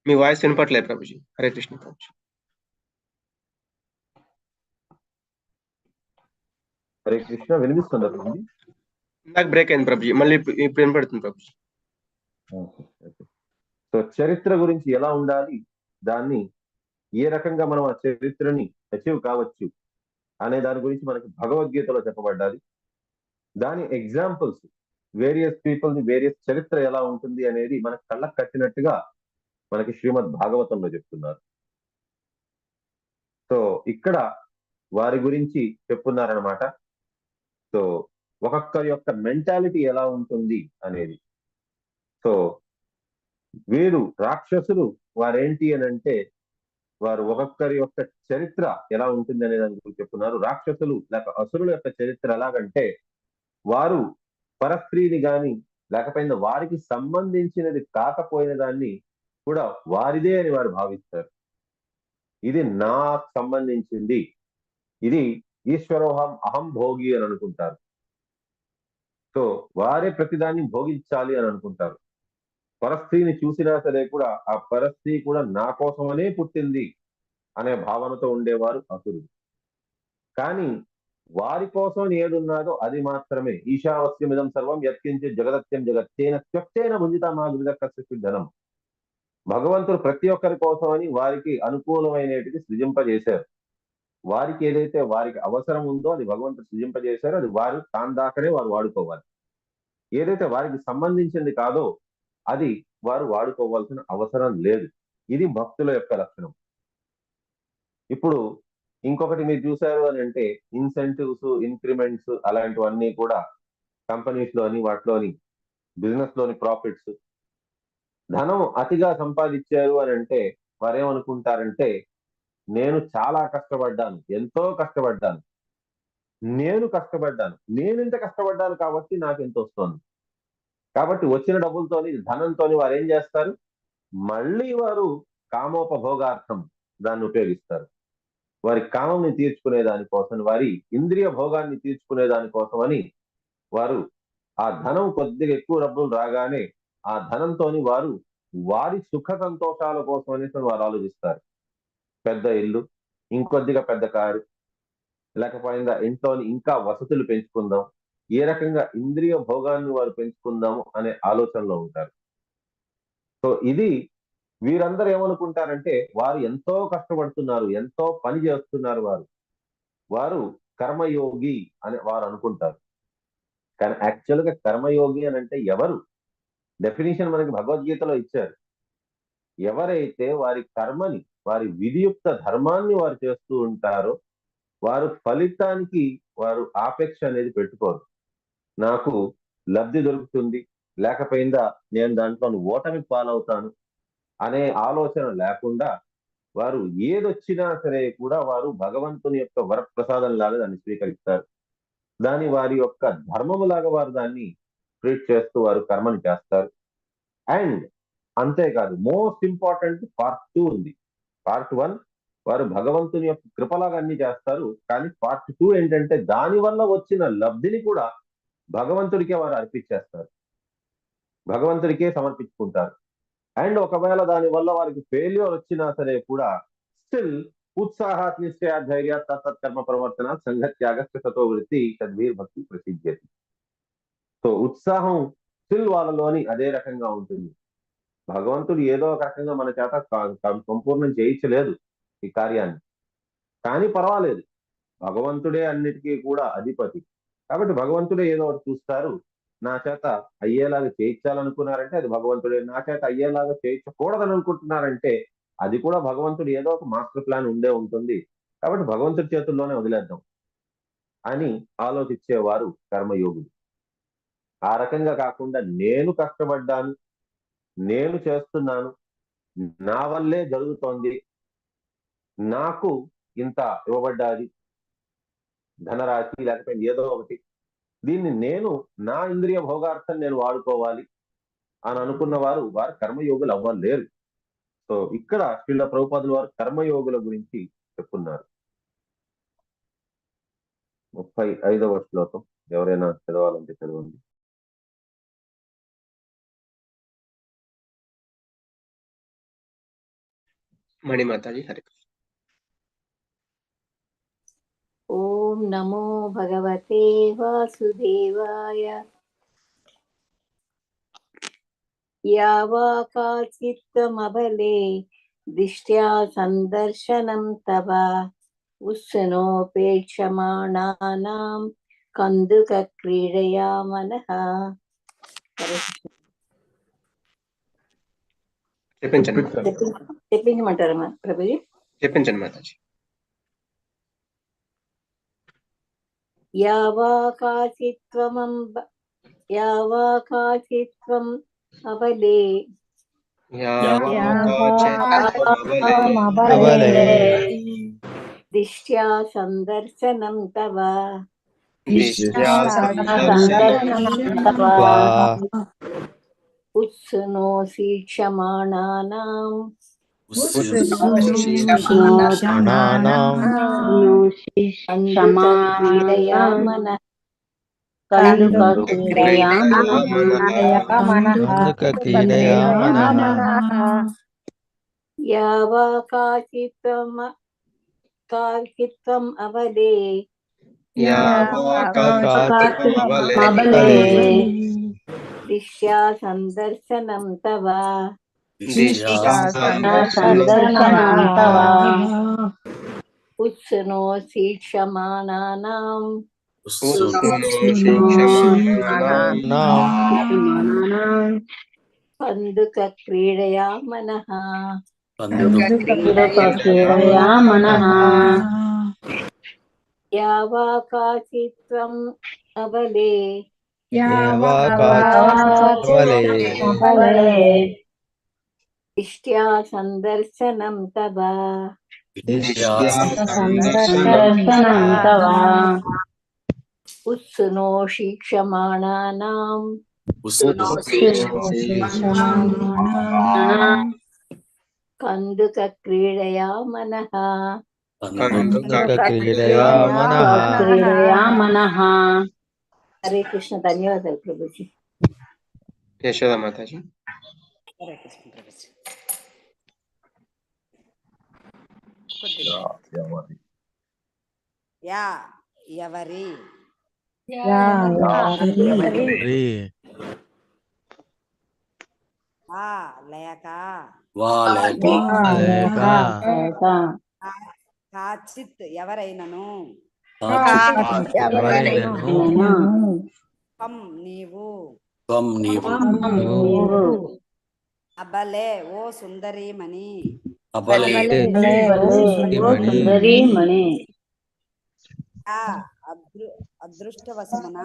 మీ వాయిస్ వినపట్లేదు ప్రభుజీ. హరే కృష్ణ ప్రభుజీ. హరే కృష్ణ వినిపిస్తుందా ప్రభుజీ? నాకు బ్రేక్ అయింది ప్రభుజీ. మళ్ళీ ఇప్పుడు వినపడుతుంది ప్రభుజీ. సో చరిత్ర గురించి ఎలా ఉండాలి, దాన్ని ఏ రకంగా మనం ఆ చరిత్రని అచీవ్ కావచ్చు అనే దాని గురించి మనకి భగవద్గీతలో చెప్పబడ్డాది. దాని examples various people the various చరిత్ర ఎలా ఉంటుంది అనేది మనకు కళ్ళకు కట్టినట్టుగా మనకి శ్రీమద్ భాగవతంలో చెప్తున్నారు. సో ఇక్కడ వారి గురించి చెప్తున్నారనమాట. సో ఒక్కొక్కరి యొక్క మెంటాలిటీ ఎలా ఉంటుంది అనేది. సో వీరు రాక్షసులు వారేంటి అని అంటే వారు ఒక్కొక్కరి యొక్క చరిత్ర ఎలా ఉంటుంది అనే దాని గురించి చెప్తున్నారు. రాక్షసులు లేక అసురుల యొక్క చరిత్ర ఎలాగంటే వారు పరస్త్రీని గాని లేకపోయినా వారికి సంబంధించినది కాకపోయిన దాన్ని కూడా వారిదే అని వారు భావిస్తారు. ఇది నాకు సంబంధించింది, ఇది ఈశ్వరోహం అహం భోగి అని అనుకుంటారు. సో వారే ప్రతిదాన్ని భోగించాలి అని అనుకుంటారు. పరస్త్రీని చూసినా సరే కూడా ఆ పరస్త్రీ కూడా నా కోసమనే పుట్టింది అనే భావనతో ఉండేవారు అసురులు. కానీ వారి కోసం ఏదున్నాదో అది మాత్రమే ఈశావస్యమిదం సర్వం యత్కించిత్ జగదత్యం జగత్తేన త్యక్తేన భుజితమాగృతకస్యధనం. భగవంతుడు ప్రతి ఒక్కరి కోసం అని వారికి అనుకూలమైనటిది సృజింపజేశారు. వారికి ఏదైతే వారికి అవసరం ఉందో అది భగవంతుడు సృజింపజేశారు. అది వారు తాందాకనే వారు వాడుకోవాలి. ఏదైతే వారికి సంబంధించింది కాదో అది వారు వాడుకోవాల్సిన అవసరం లేదు. ఇది భక్తుల యొక్క లక్షణం. ఇప్పుడు ఇంకొకటి మీరు చూశారు అని అంటే ఇన్సెంటివ్స్, ఇంక్రిమెంట్స్ అలాంటివన్నీ కూడా కంపెనీస్ లోని వాటిలోని బిజినెస్ లోని ప్రాఫిట్స్, ధనం అతిగా సంపాదించారు అని అంటే వారేమనుకుంటారంటే నేను చాలా కష్టపడ్డాను, ఎంతో కష్టపడ్డాను, నేను ఇంత కష్టపడ్డాను కాబట్టి నాకు ఎంత వస్తుంది. కాబట్టి వచ్చిన డబ్బులతోని ధనంతోని వారు ఏం చేస్తారు, మళ్ళీ వారు కామోపభోగార్థం దాన్ని ఉపయోగిస్తారు. వారి కామంని తీర్చుకునే దానికోసం, వారి ఇంద్రియ భోగాన్ని తీర్చుకునే దానికోసం అని వారు ఆ ధనం కొద్దిగా ఎక్కువ డబ్బులు రాగానే ఆ ధనంతోని వారు వారి సుఖ సంతోషాల కోసం అనేసి వారు ఆలోచిస్తారు. పెద్ద ఇల్లు, ఇంకొద్దిగా పెద్ద కారు, లేకపోయినా ఇంట్లోని ఇంకా వసతులు పెంచుకుందాం, ఏ రకంగా ఇంద్రియ భోగాన్ని వారు పెంచుకుందాము అనే ఆలోచనలో ఉంటారు. సో ఇది వీరందరూ ఏమనుకుంటారంటే వారు ఎంతో కష్టపడుతున్నారు, ఎంతో పని చేస్తున్నారు, వారు కర్మయోగి అని వారు అనుకుంటారు. కానీ యాక్చువల్ గా కర్మయోగి అని అంటే ఎవరు? డెఫినేషన్ మనకి భగవద్గీతలో ఇచ్చారు. ఎవరైతే వారి కర్మని, వారి విధియుక్త ధర్మాన్ని వారు చేస్తూ ఉంటారో వారు ఫలితానికి వారు ఆపేక్ష అనేది పెట్టుకోరు. నాకు లబ్ధి దొరుకుతుంది, లేకపోయిందా నేను దాంట్లో ఓటమి పాలవుతాను అనే ఆలోచన లేకుండా వారు ఏదొచ్చినా సరే కూడా వారు భగవంతుని యొక్క వరప్రసాదం లాగా దాన్ని స్వీకరిస్తారు. దాని వారి యొక్క ధర్మము లాగా వారు దాన్ని ట్రీట్ చేస్తూ వారు కర్మని చేస్తారు. అండ్ అంతేకాదు, మోస్ట్ ఇంపార్టెంట్ పార్ట్ 2 ఉంది. పార్ట్ 1 వారు భగవంతుని యొక్క కృపలాగా అన్ని చేస్తారు. కానీ పార్ట్ 2 ఏంటంటే దాని వల్ల వచ్చిన లబ్ధిని కూడా భగవంతుడికే వారు అర్పించేస్తారు, భగవంతుడికే సమర్పించుకుంటారు. అండ్ ఒకవేళ దాని వల్ల వారికి ఫెయిల్యూర్ వచ్చినా సరే కూడా స్టిల్ ఉత్సాహాత్ నిశ్చయ ధైర్య తత్కర్మ ప్రవర్తన సంఘత్యాగ సతో వృత్తి తద్వీర్ భక్తి ప్రసిద్ధ్యతి. సో ఉత్సాహం స్టిల్ వాళ్ళలోని అదే రకంగా ఉంటుంది. భగవంతుడు ఏదో ఒక రకంగా మన చేత సంపూర్ణం చేయించలేదు ఈ కార్యాన్ని, కానీ పర్వాలేదు, భగవంతుడే అన్నిటికీ కూడా అధిపతి. కాబట్టి భగవంతుడే ఏదో ఒకటి చూస్తారు. నా చేత అయ్యేలాగా చేయించాలనుకున్నారంటే అది భగవంతుడే, నా చేత అయ్యేలాగా చేయించకూడదని అనుకుంటున్నారంటే అది కూడా భగవంతుడు ఏదో ఒక మాస్టర్ ప్లాన్ ఉండే ఉంటుంది. కాబట్టి భగవంతుడి చేతుల్లోనే వదిలేద్దాం అని ఆలోచించేవారు కర్మయోగులు. ఆ రకంగా కాకుండా నేను కష్టపడ్డాను, నేను చేస్తున్నాను, నా వల్లే జరుగుతోంది, నాకు ఇంత ఇవ్వబడ్డాది ధనరాశి లేకపోతే ఏదో ఒకటి, దీన్ని నేను నా ఇంద్రియ భోగార్థం నేను వాడుకోవాలి అని అనుకున్న వారు కర్మయోగులు అవ్వలేరు. సో ఇక్కడ శ్రీల ప్రభుపాదుల వారు కర్మయోగుల గురించి చెప్పున్నారు. 35వ శ్లోకం ఎవరైనా చదవాలంటే చదవండి. మణిమాతాజీ హరి. ఓం నమో భగవతే వాసుదేవాయ. యావాకాచిత్తమబలే దిష్ట్యా సందర్శనం తవ ఉత్సనోపేక్షమాణానాం కందుక క్రీడయా మనః. చెప్పించమంటారా ప్రభుజీ? చెప్పించండి మాతాజీ. యావాకాచిత్వం అబలే దిష్ట్యా సందర్శనం తవ ఉత్సునోసి క్షమాణానాం క్రీడయా మనః. యావాకాచిత్వం అవలే దిష్ట్యా సందర్శనం తవ ఉత్సునోసి క్షమాణానాం కందుక క్రీడయా మనః. యావాకాచిత్వం అబలే దిష్ట్యా సందర్శనం తవ ఉత్సునోషి క్షమాణానాం కందుక క్రీడయా మనః. హరే కృష్ణ. ధన్యవాదాలు ప్రభుజీ. యశోద మాతాజీ. హరే కృష్ణ ప్రభుజీ. ఎవరి లేక కాచిత్ ఎవరైనను నీవు అబలే ఓ సుందరీమణి అదృష్టవశమున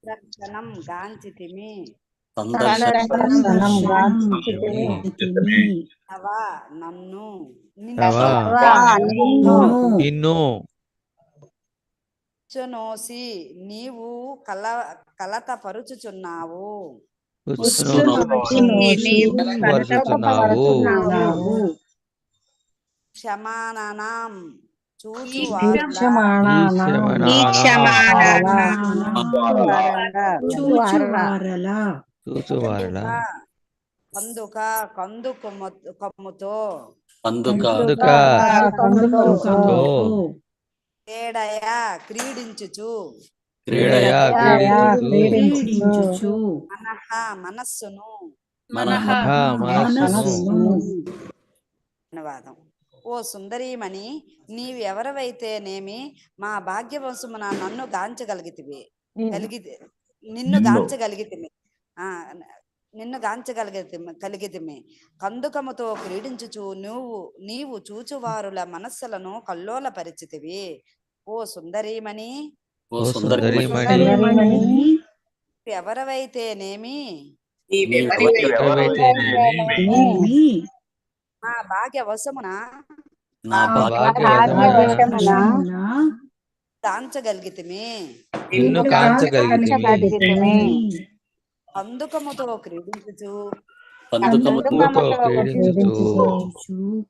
దర్శనం గాంచితిమి నన్ను ఉత్సునోసి నీవు కలత పరుచుచున్నావు. క్షమాణానాం కందుక కొమ్ముతో క్రీడయా క్రీడించుచు క్రీడయా క్రీడించుచు మనః మనస్సును మనస్సును అనువాదం. ఓ సుందరీమణి, నీవెవరవైతేనేమి మా భాగ్యవంశమున నన్ను గాంచగలిగితివి నిన్ను గాంచగలిగితిమి ఆ నిన్ను కలిగితిమి కందుకముతో క్రీడించుచు నీవు చూచువారుల మనస్సులను కల్లోల పరిచితివి. ఓ సుందరీమణి, ఎవరవైతేనేమి మా భాగ్యవశమున కాంచగలిగితిమి నిన్ను కాంచగలిగితిమి కందుకముతో క్రీడించుచు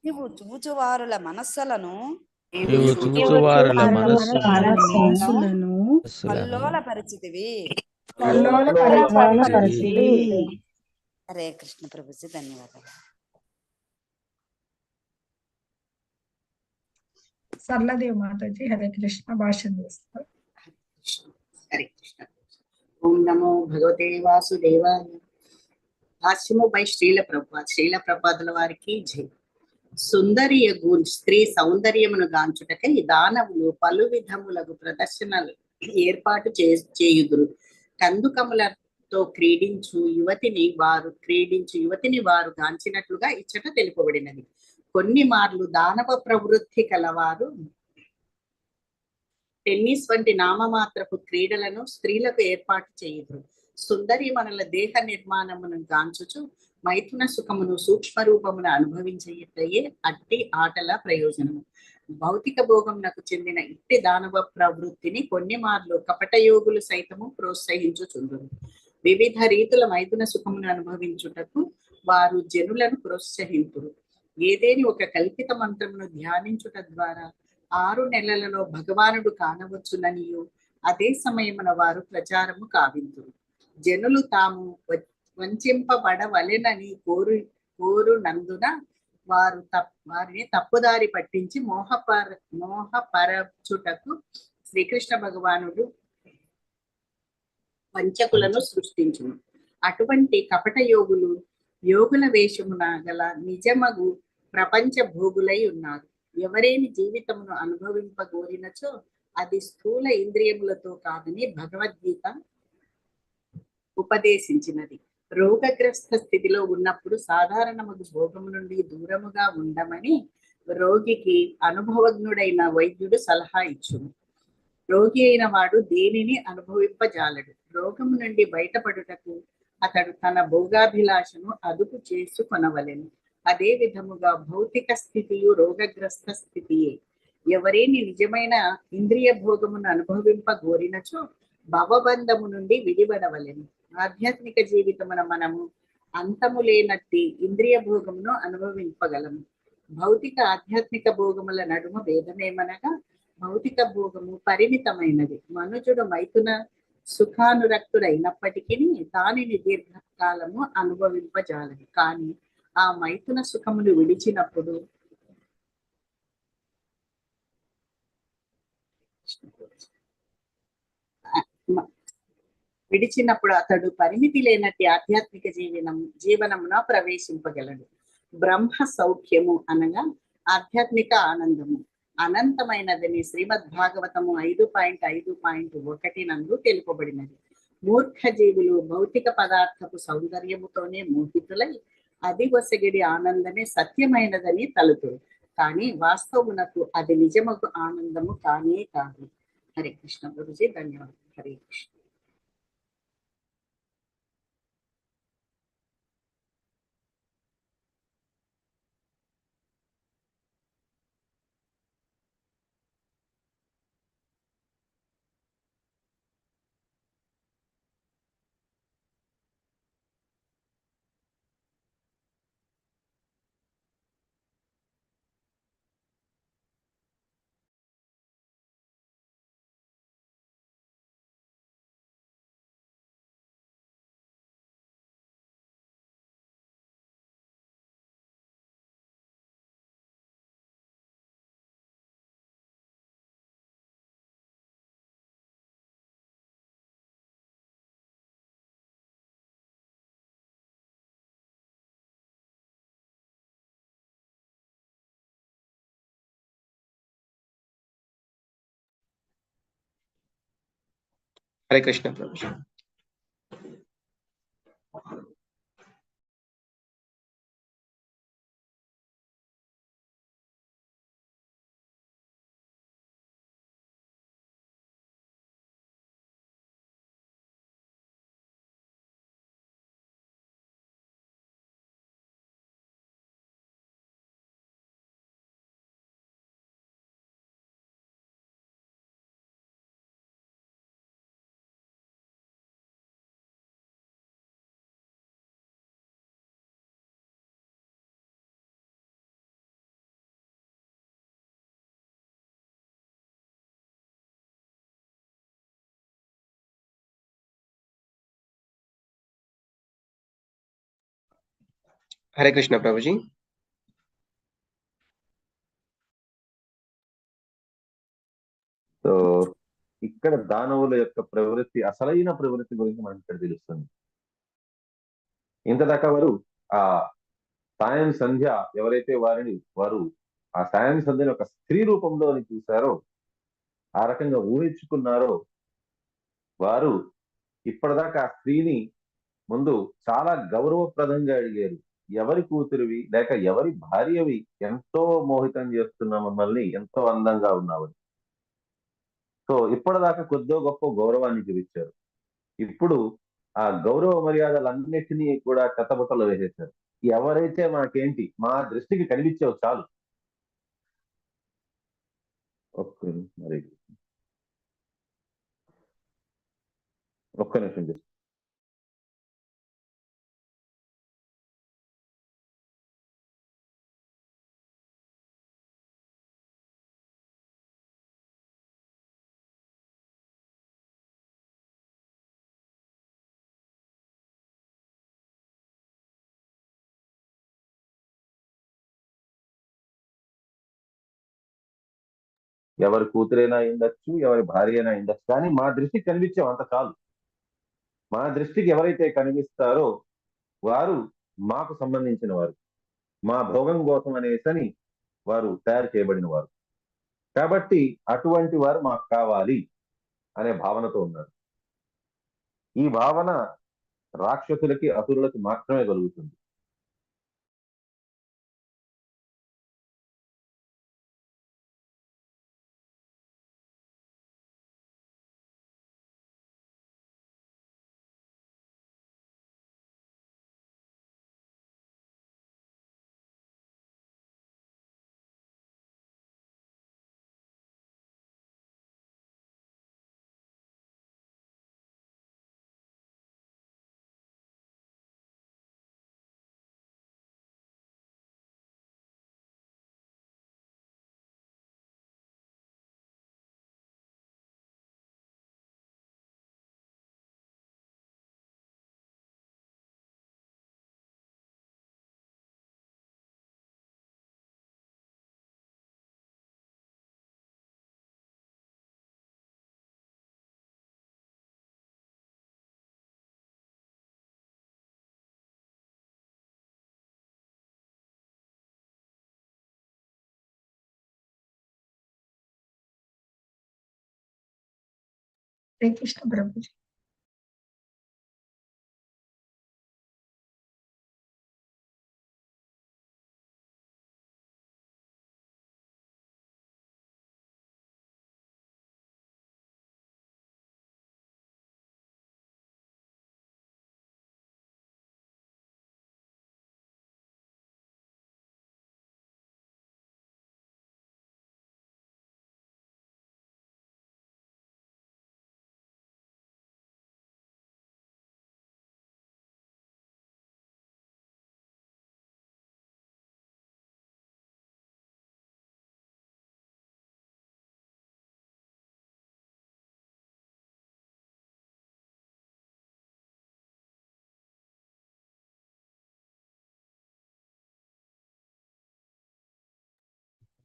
నీవు చూచువారుల మనస్సులను కల్లోల పరిచితివి. హరే కృష్ణ ప్రభుజీ, ధన్యవాదాలు. సరళదేవి మాతాజీ హరే కృష్ణ భాషణ చేస్తారు. హరే కృష్ణ. ఓం నమో భగవతే వాసుదేవాయ. భాష్యము బై శ్రీల ప్రభుపాదుల వారికి జై. సుందరియగు స్త్రీ సౌందర్యమును గాంచుటకై దానవులు పలు విధములకు ప్రదర్శనలు ఏర్పాటు చేయుదురు. కందుకములతో క్రీడించు యువతిని వారు గాంచినట్లుగా ఇచ్చట తెలుపబడినది. కొన్ని మార్లు దానవ ప్రవృత్తి కలవారు టెన్నిస్ వంటి నామమాత్రపు క్రీడలను స్త్రీలకు ఏర్పాటు చేయుదురు. సుందరీమణుల దేహ నిర్మాణమును గాంచుచు మైథున సుఖమును సూక్ష్మ రూపమును అనుభవించేటయే అట్టి ఆటల ప్రయోజనము. భౌతిక భోగమునకు చెందిన ఇట్టి దానవ ప్రవృత్తిని కొన్ని మార్లు కపటయోగులు సైతము ప్రోత్సహించుచుందురు. వివిధ రీతుల మైథున సుఖమును అనుభవించుటకు వారు జనులను ప్రోత్సహింతురు. ఏదేని ఒక కల్పిత మంత్రమును ధ్యానించుట ద్వారా 6 నెలలలో భగవానుడు కానవచ్చుననియు అదే సమయమున వారు ప్రచారము కావింతురు. జనులు తాము వంచింపబడవలెనని కోరునందున వారిని తప్పుదారి పట్టించి మోహపరచుటకు శ్రీకృష్ణ భగవానుడు వంచకులను సృష్టించును. అటువంటి కపట యోగుల వేషమున గల నిజమగు ప్రపంచ భోగులై ఉన్నారు. ఎవరేని జీవితమును అనుభవింపగోరినచో అది స్థూల ఇంద్రియములతో కాదని భగవద్గీత ఉపదేశించినది. రోగగ్రస్త స్థితిలో ఉన్నప్పుడు సాధారణముగు భోగము నుండి దూరముగా ఉండమని రోగికి అనుభవజ్ఞుడైన వైద్యుడు సలహా ఇచ్చును. రోగి అయిన వాడు దేనిని అనుభవింపజాలడు. రోగము నుండి బయటపడుటకు అతడు తన భోగాభిలాషను అదుపు చేసుకొనవలెను. అదే విధముగా భౌతిక స్థితియు రోగగ్రస్త స్థితియే. ఎవరేని నిజమైన ఇంద్రియ భోగమును అనుభవింపగోరినచో భవబంధము నుండి విడిపడవలెను. ఆధ్యాత్మిక జీవితమున మనము అంతము లేనట్టి ఇంద్రియ భోగమును అనుభవింపగలము. భౌతిక ఆధ్యాత్మిక భోగముల నడుమ భేదమేమనగా భౌతిక భోగము పరిమితమైనది. మనుజుడు మైథున సుఖానురక్తుడైనప్పటికీ దానిని దీర్ఘకాలము అనుభవింపజాలడు. కానీ ఆ మైథున సుఖమును విడిచినప్పుడు అతడు పరిమితి లేనట్టి ఆధ్యాత్మిక జీవనమున ప్రవేశింపగలడు. బ్రహ్మ సౌఖ్యము అనగా ఆధ్యాత్మిక ఆనందము అనంతమైనదని శ్రీమద్ భాగవతము 5.5.1 నందు తెలుపబడినది. మూర్ఖ జీవులు భౌతిక పదార్థపు సౌందర్యముతోనే మోహితులై అది వసగిడి ఆనందమే సత్యమైనదని తలుతురు. కానీ వాస్తవమునకు అది నిజమగు ఆనందము కానే కాదు. హరే కృష్ణ ప్రభుజీ, ధన్యవాదాలు. హరే కృష్ణ. హరే కృష్ణ ప్రభుజీ. హరే కృష్ణ ప్రభుజీ. సో ఇక్కడ దానవుల యొక్క ప్రవృత్తి, అసలైన ప్రవృత్తి గురించి మనకి ఇక్కడ తెలుస్తుంది. ఇంతదాకా వారు ఆ సాయం సంధ్య ఎవరైతే వారు ఆ సాయం సంధ్యని ఒక స్త్రీ రూపంలో చూశారో, ఆ రకంగా ఊహించుకున్నారో, వారు ఇప్పటిదాకా ఆ స్త్రీని ముందు చాలా గౌరవప్రదంగా అడిగారు. ఎవరి కూతురివి లేక ఎవరి భార్యవి, ఎంతో మోహితం చేస్తున్నావు మమ్మల్ని, ఎంతో అందంగా ఉన్నావని. సో ఇప్పటిదాకా కొద్దో గొప్ప గౌరవాన్ని చూపించారు. ఇప్పుడు ఆ గౌరవ మర్యాదలన్నిటినీ కూడా చెత్తబుట్టలో వేసేశారు. ఎవరైతే మాకేంటి, మా దృష్టికి కనిపించావు చాలు. ఒక్క నిమిషం చేసి ఎవరి కూతురైనా అయిండొచ్చు, ఎవరి భార్య అయినా అయిండొచ్చు, కానీ మా దృష్టికి కనిపించావు అంత చాలు. మా దృష్టికి ఎవరైతే కనిపిస్తారో వారు మాకు సంబంధించిన వారు, మా భోగం కోసం అనేసని వారు తయారు చేయబడిన వారు. కాబట్టి అటువంటి వారు మాకు కావాలి అనే భావనతో ఉన్నారు. ఈ భావన రాక్షసులకి, అసురులకి మాత్రమే కలుగుతుంది. హరే కృష్ణ ప్రభుజీ.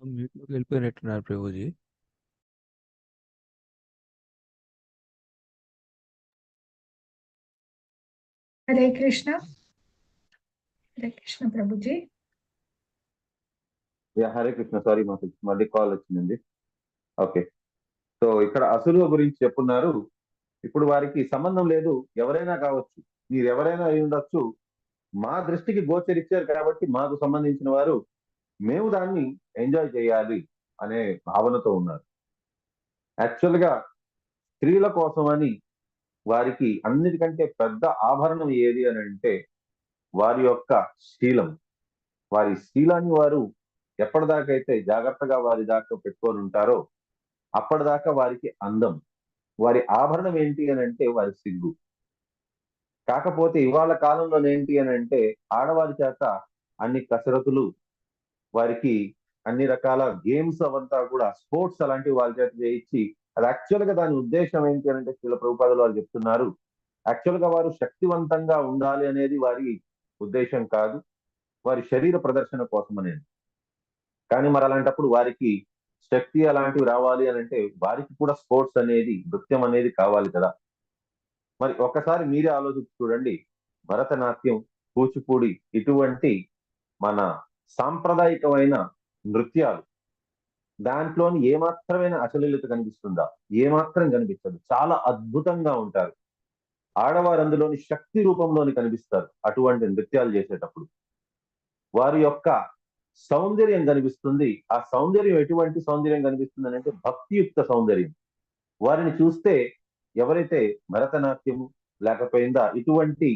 మ్యూట్లోకి వెళ్ళిపోయినట్టున్నారు ప్రభుజీ. హరే కృష్ణ. హరే కృష్ణ ప్రభుజీ. హరే కృష్ణ. సారీ, మాకు మళ్ళీ కాల్ వచ్చిందండి. ఓకే, సో ఇక్కడ అసురుల గురించి చెప్పున్నారు. ఇప్పుడు వారికి సంబంధం లేదు, ఎవరైనా కావచ్చు, మీరు ఎవరైనా అయి ఉండొచ్చు, మా దృష్టికి గోచరిచ్చారు కాబట్టి మాకు సంబంధించిన వారు, మేము దాన్ని ఎంజాయ్ చేయాలి అనే భావనతో ఉన్నారు. యాక్చువల్ గా స్త్రీల కోసమని వారికి అన్నిటికంటే పెద్ద ఆభరణం ఏది అని అంటే వారి యొక్క శీలం. వారి శీలాన్ని వారు ఎప్పటిదాకైతే జాగ్రత్తగా వారి దాకా పెట్టుకొని ఉంటారో అప్పటిదాకా వారికి అందం. వారి ఆభరణం ఏంటి అని అంటే వారి సిగ్గు. కాకపోతే ఇవాళ కాలంలో ఏంటి అని అంటే ఆడవారి చేత అన్ని కసరతులు, వారికి అన్ని రకాల గేమ్స్ అవంతా కూడా స్పోర్ట్స్ అలాంటివి వాళ్ళ చేత చేయించి, అది యాక్చువల్ గా దాని ఉద్దేశం ఏంటి అని అంటే శ్రీల ప్రభుపాదులు వారు చెప్తున్నారు, యాక్చువల్ గా వారు శక్తివంతంగా ఉండాలి అనేది వారి ఉద్దేశం కాదు, వారి శరీర ప్రదర్శన కోసం అనేది. కానీ మరి అలాంటప్పుడు వారికి శక్తి అలాంటివి రావాలి అని అంటే వారికి కూడా స్పోర్ట్స్ అనేది, నృత్యం అనేది కావాలి కదా. మరి ఒక్కసారి మీరే ఆలోచించి చూడండి, భరతనాట్యం, కూచిపూడి ఇటువంటి మన సాంప్రదాయకమైన నృత్యాలు, దాంట్లోని ఏమాత్రమైన అశ్లీలత కనిపిస్తుందా? ఏమాత్రం కనిపించదు. చాలా అద్భుతంగా ఉంటారు. ఆడవారు అందులోని శక్తి రూపంలోని కనిపిస్తారు అటువంటి నృత్యాలు చేసేటప్పుడు. వారి యొక్క సౌందర్యం కనిపిస్తుంది. ఆ సౌందర్యం ఎటువంటి సౌందర్యం కనిపిస్తుంది అంటే భక్తియుక్త సౌందర్యం. వారిని చూస్తే ఎవరైతే భరతనాట్యము లేకపోయిందా ఇటువంటి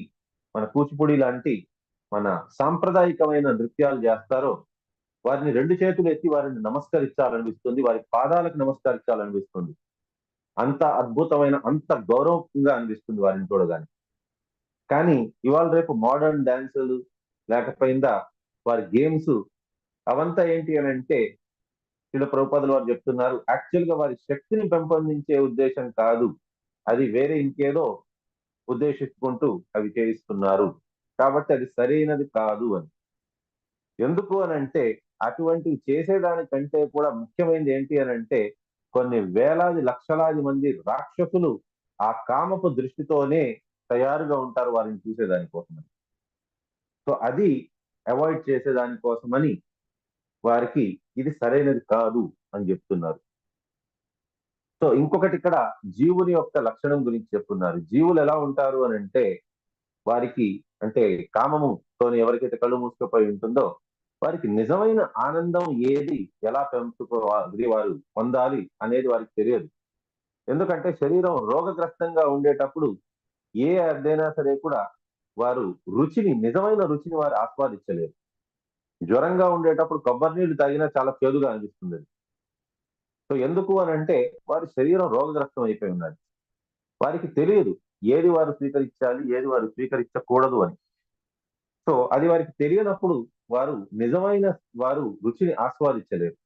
మన కూచిపూడి లాంటి మన సాంప్రదాయకమైన నృత్యాలు చేస్తారో వారిని రెండు చేతులు ఎత్తి వారిని నమస్కరించాలనిపిస్తుంది, వారి పాదాలకు నమస్కరించాలనిపిస్తుంది. అంత అద్భుతమైన, అంత గౌరవంగా అనిపిస్తుంది వారిని చూడగానే. కానీ ఇవాళ రేపు మోడర్న్ డాన్సులు లేకపోయిందా వారి గేమ్స్ అవంతా ఏంటి అని అంటే శ్రీల ప్రభుపాదులు వారు చెప్తున్నారు, యాక్చువల్ గా వారి శక్తిని పెంపొందించే ఉద్దేశం కాదు, అది వేరే ఇంకేదో ఉద్దేశించుకుంటూ అవి చేయిస్తున్నారు. కాబట్టి అది సరైనది కాదు అని. ఎందుకు అని అంటే అటువంటివి చేసేదానికంటే కూడా ముఖ్యమైనది ఏంటి అని అంటే కొన్ని వేలాది లక్షలాది మంది రాక్షసులు ఆ కామపు దృష్టితోనే తయారుగా ఉంటారు వారిని చూసేదానికోసమని. సో అది అవాయిడ్ చేసేదానికోసమని వారికి ఇది సరైనది కాదు అని చెప్తున్నారు. సో ఇంకొకటి ఇక్కడ జీవుని యొక్క లక్షణం గురించి చెప్తున్నారు. జీవులు ఎలా ఉంటారు అని అంటే వారికి అంటే కామముతో ఎవరికైతే కళ్ళు మూసుకుపోయి ఉంటుందో వారికి నిజమైన ఆనందం ఏది, ఎలా పెంచుకోవాలి, వారు పొందాలి అనేది వారికి తెలియదు. ఎందుకంటే శరీరం రోగగ్రస్తంగా ఉండేటప్పుడు ఏ అదైనా సరే కూడా వారు రుచిని, నిజమైన రుచిని వారు ఆస్వాదించలేరు. జ్వరంగా ఉండేటప్పుడు కొబ్బరి నీళ్లు తాగినా చాలా చేదుగా అనిపిస్తుంది. సో ఎందుకు అని అంటే వారి శరీరం రోగగ్రస్తం అయిపోయి ఉన్నది. వారికి తెలియదు ఏది వారు స్వీకరించాలి, ఏది వారు స్వీకరించకూడదు అని. సో అది వారికి తెలియనప్పుడు వారు నిజమైన రుచిని ఆస్వాదించలేరు.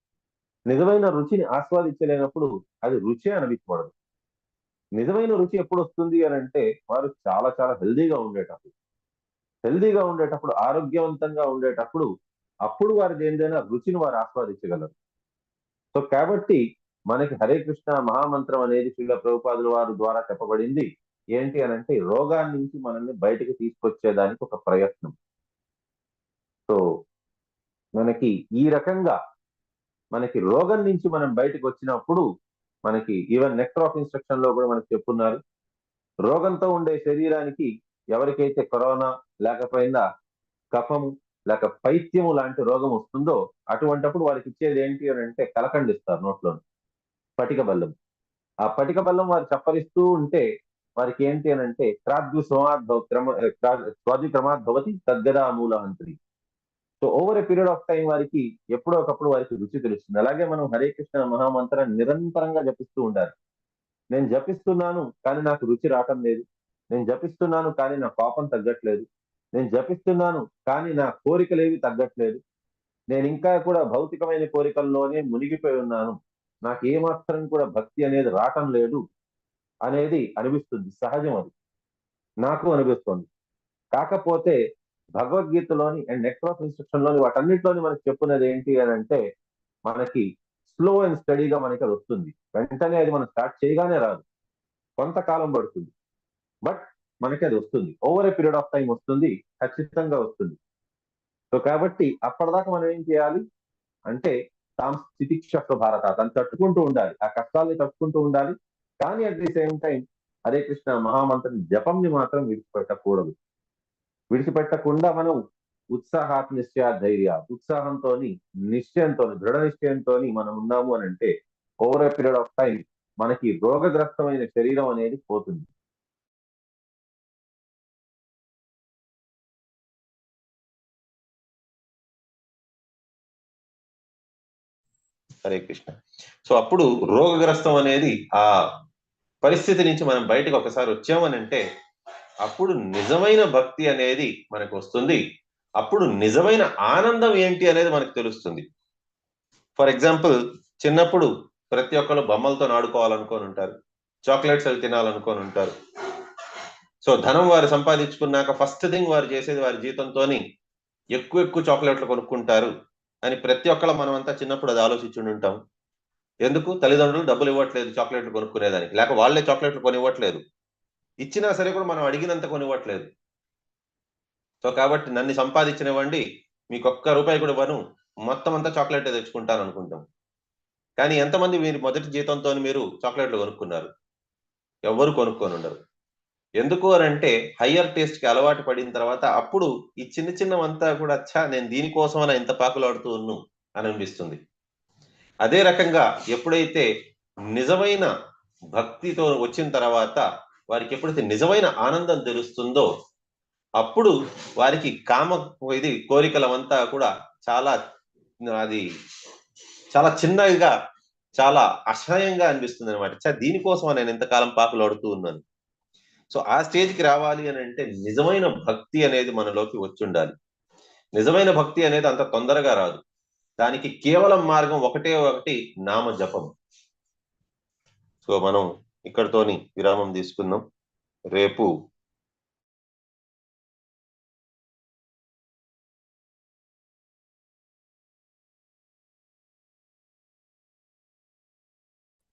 నిజమైన రుచిని ఆస్వాదించలేనప్పుడు అది రుచి అనిపించకూడదు. నిజమైన రుచి ఎప్పుడు వస్తుంది అని అంటే వారు చాలా చాలా హెల్దీగా ఉండేటప్పుడు ఆరోగ్యవంతంగా ఉండేటప్పుడు అప్పుడు వారి దేనిదైనా రుచిని వారు ఆస్వాదించగలరు. సో కాబట్టి మనకి హరే కృష్ణ మహామంత్రం అనేది శ్రీల ప్రభుపాదుల వారి ద్వారా చెప్పబడింది ఏంటి అని అంటే రోగాన్ని నుంచి మనల్ని బయటకు తీసుకొచ్చేదానికి ఒక ప్రయత్నం. సో మనకి ఈ రకంగా మనకి రోగం నుంచి మనం బయటకు వచ్చినప్పుడు మనకి ఈవెన్ నెక్టర్ ఆఫ్ ఇన్స్ట్రక్షన్ లో కూడా మనకి చెప్పున్నారు, రోగంతో ఉండే శరీరానికి ఎవరికైతే కరోనా లేకపోయినా కఫము లేక పైత్యము లాంటి రోగం వస్తుందో అటువంటిప్పుడు వారికి ఇచ్చేది ఏంటి అని అంటే కలకండిస్తారు నోట్లో, పటిక బెల్లం. ఆ పటిక బెల్లం వారు చప్పరిస్తూ ఉంటే వారికి ఏంటి అని అంటే క్రమాత్ భవతి తద్గదా మూల హంత్రి. So over a period of time వారికి ఎప్పుడో ఒకప్పుడు వారికి రుచి తెలుస్తుంది. అలాగే మనం హరే కృష్ణ మహామంత్రాన్ని నిరంతరంగా జపిస్తూ ఉండాలి. నేను జపిస్తున్నాను కానీ నాకు రుచి రావటం లేదు, నేను జపిస్తున్నాను కానీ నా పాపం తగ్గట్లేదు, నేను జపిస్తున్నాను కానీ నా కోరికలేవి తగ్గట్లేదు, నేను ఇంకా కూడా భౌతికమైన కోరికల్లోనే మునిగిపోయి ఉన్నాను, నాకు ఏమాత్రం కూడా భక్తి అనేది రావటం లేదు అనేది అనిపిస్తుంది. సహజం, అది నాకు అనిపిస్తుంది. కాకపోతే భగవద్గీతలోని అండ్ నెక్టర్ ఆఫ్ ఇన్స్ట్రక్షన్ లోని వాటన్నిటిలోని మనకి చెప్పున్నది ఏంటి అని అంటే మనకి స్లో అండ్ స్టడీగా మనకి అది వస్తుంది. వెంటనే అది మనం స్టార్ట్ చేయగానే రాదు, కొంతకాలం పడుతుంది. బట్ మనకి అది వస్తుంది, over a period of time వస్తుంది, ఖచ్చితంగా వస్తుంది. సో కాబట్టి అప్పటిదాకా మనం ఏం చేయాలి అంటే తాం స్థితిక్ష భారత, తను తట్టుకుంటూ ఉండాలి, ఆ కష్టాలని తట్టుకుంటూ ఉండాలి. కానీ at the same time Hare Krishna మహామంత్రం జపంని మాత్రం విడిచిపెట్టకూడదు. విడిచిపెట్టకుండా మనం ఉత్సాహంతో నిశ్చయంతో దృఢ నిశ్చయంతో మనం ఉన్నాము అని అంటే over a period of time మనకి రోగగ్రస్తమైన శరీరం అనేది పోతుంది. హరే కృష్ణ. సో అప్పుడు రోగగ్రస్తం అనేది ఆ పరిస్థితి నుంచి మనం బయటకు ఒకసారి వచ్చామని అంటే అప్పుడు నిజమైన భక్తి అనేది మనకు వస్తుంది. అప్పుడు నిజమైన ఆనందం ఏంటి అనేది మనకు తెలుస్తుంది. ఫర్ ఎగ్జాంపుల్, చిన్నప్పుడు ప్రతి ఒక్కరు బొమ్మలతో ఆడుకోవాలనుకొని ఉంటారు, చాక్లెట్స్ అవి తినాలనుకొని ఉంటారు. సో ధనం వారు సంపాదించుకున్నాక ఫస్ట్ థింగ్ వారు చేసేది వారి జీతంతో ఎక్కువ చాక్లెట్లు కొనుక్కుంటారు అని ప్రతి ఒక్కరు మనమంతా చిన్నప్పుడు అది ఆలోచించుండి ఉంటాం. ఎందుకు? తల్లిదండ్రులు డబ్బులు ఇవ్వట్లేదు చాక్లెట్లు కొనుక్కునేదానికి, లేక వాళ్లే చాక్లెట్లు కొనివ్వట్లేదు, ఇచ్చినా సరే కూడా మనం అడిగినంత కొనివ్వట్లేదు. సో కాబట్టి నన్ను సంపాదించినవ్వండి, మీకు ఒక్క రూపాయి కూడా ఇవ్వను, మొత్తం అంతా చాక్లెట్ తెచ్చుకుంటాను అనుకుంటాం. కానీ ఎంతమంది మీరు మొదటి జీతంతో మీరు చాక్లెట్లు కొనుక్కున్నారు? ఎవ్వరు కొనుక్కొని ఉండరు. ఎందుకు అని అంటే హయ్యర్ టేస్ట్ కి అలవాటు పడిన తర్వాత అప్పుడు ఈ చిన్నవంతా కూడా నేను దీనికోసం ఇంత పాకులాడుతూ ఉన్నాను అని అనిపిస్తుంది. అదే రకంగా ఎప్పుడైతే నిజమైన భక్తితో వచ్చిన తర్వాత వారికి ఎప్పుడైతే నిజమైన ఆనందం తెలుస్తుందో అప్పుడు వారికి కోరికలవంతా కూడా చాలా చిన్నగా చాలా అసహ్యంగా అనిపిస్తుంది అనమాట. దీనికోసం నేను ఇంతకాలం పాకులాడుతూ ఉన్నాను. సో ఆ స్టేజ్కి రావాలి అని అంటే నిజమైన భక్తి అనేది మనలోకి వచ్చి ఉండాలి. నిజమైన భక్తి అనేది అంత తొందరగా రాదు. దానికి కేవలం మార్గం ఒకటి నామ జపం. సో మనం ఇక్కడితోని విరామం తీసుకుందాం. రేపు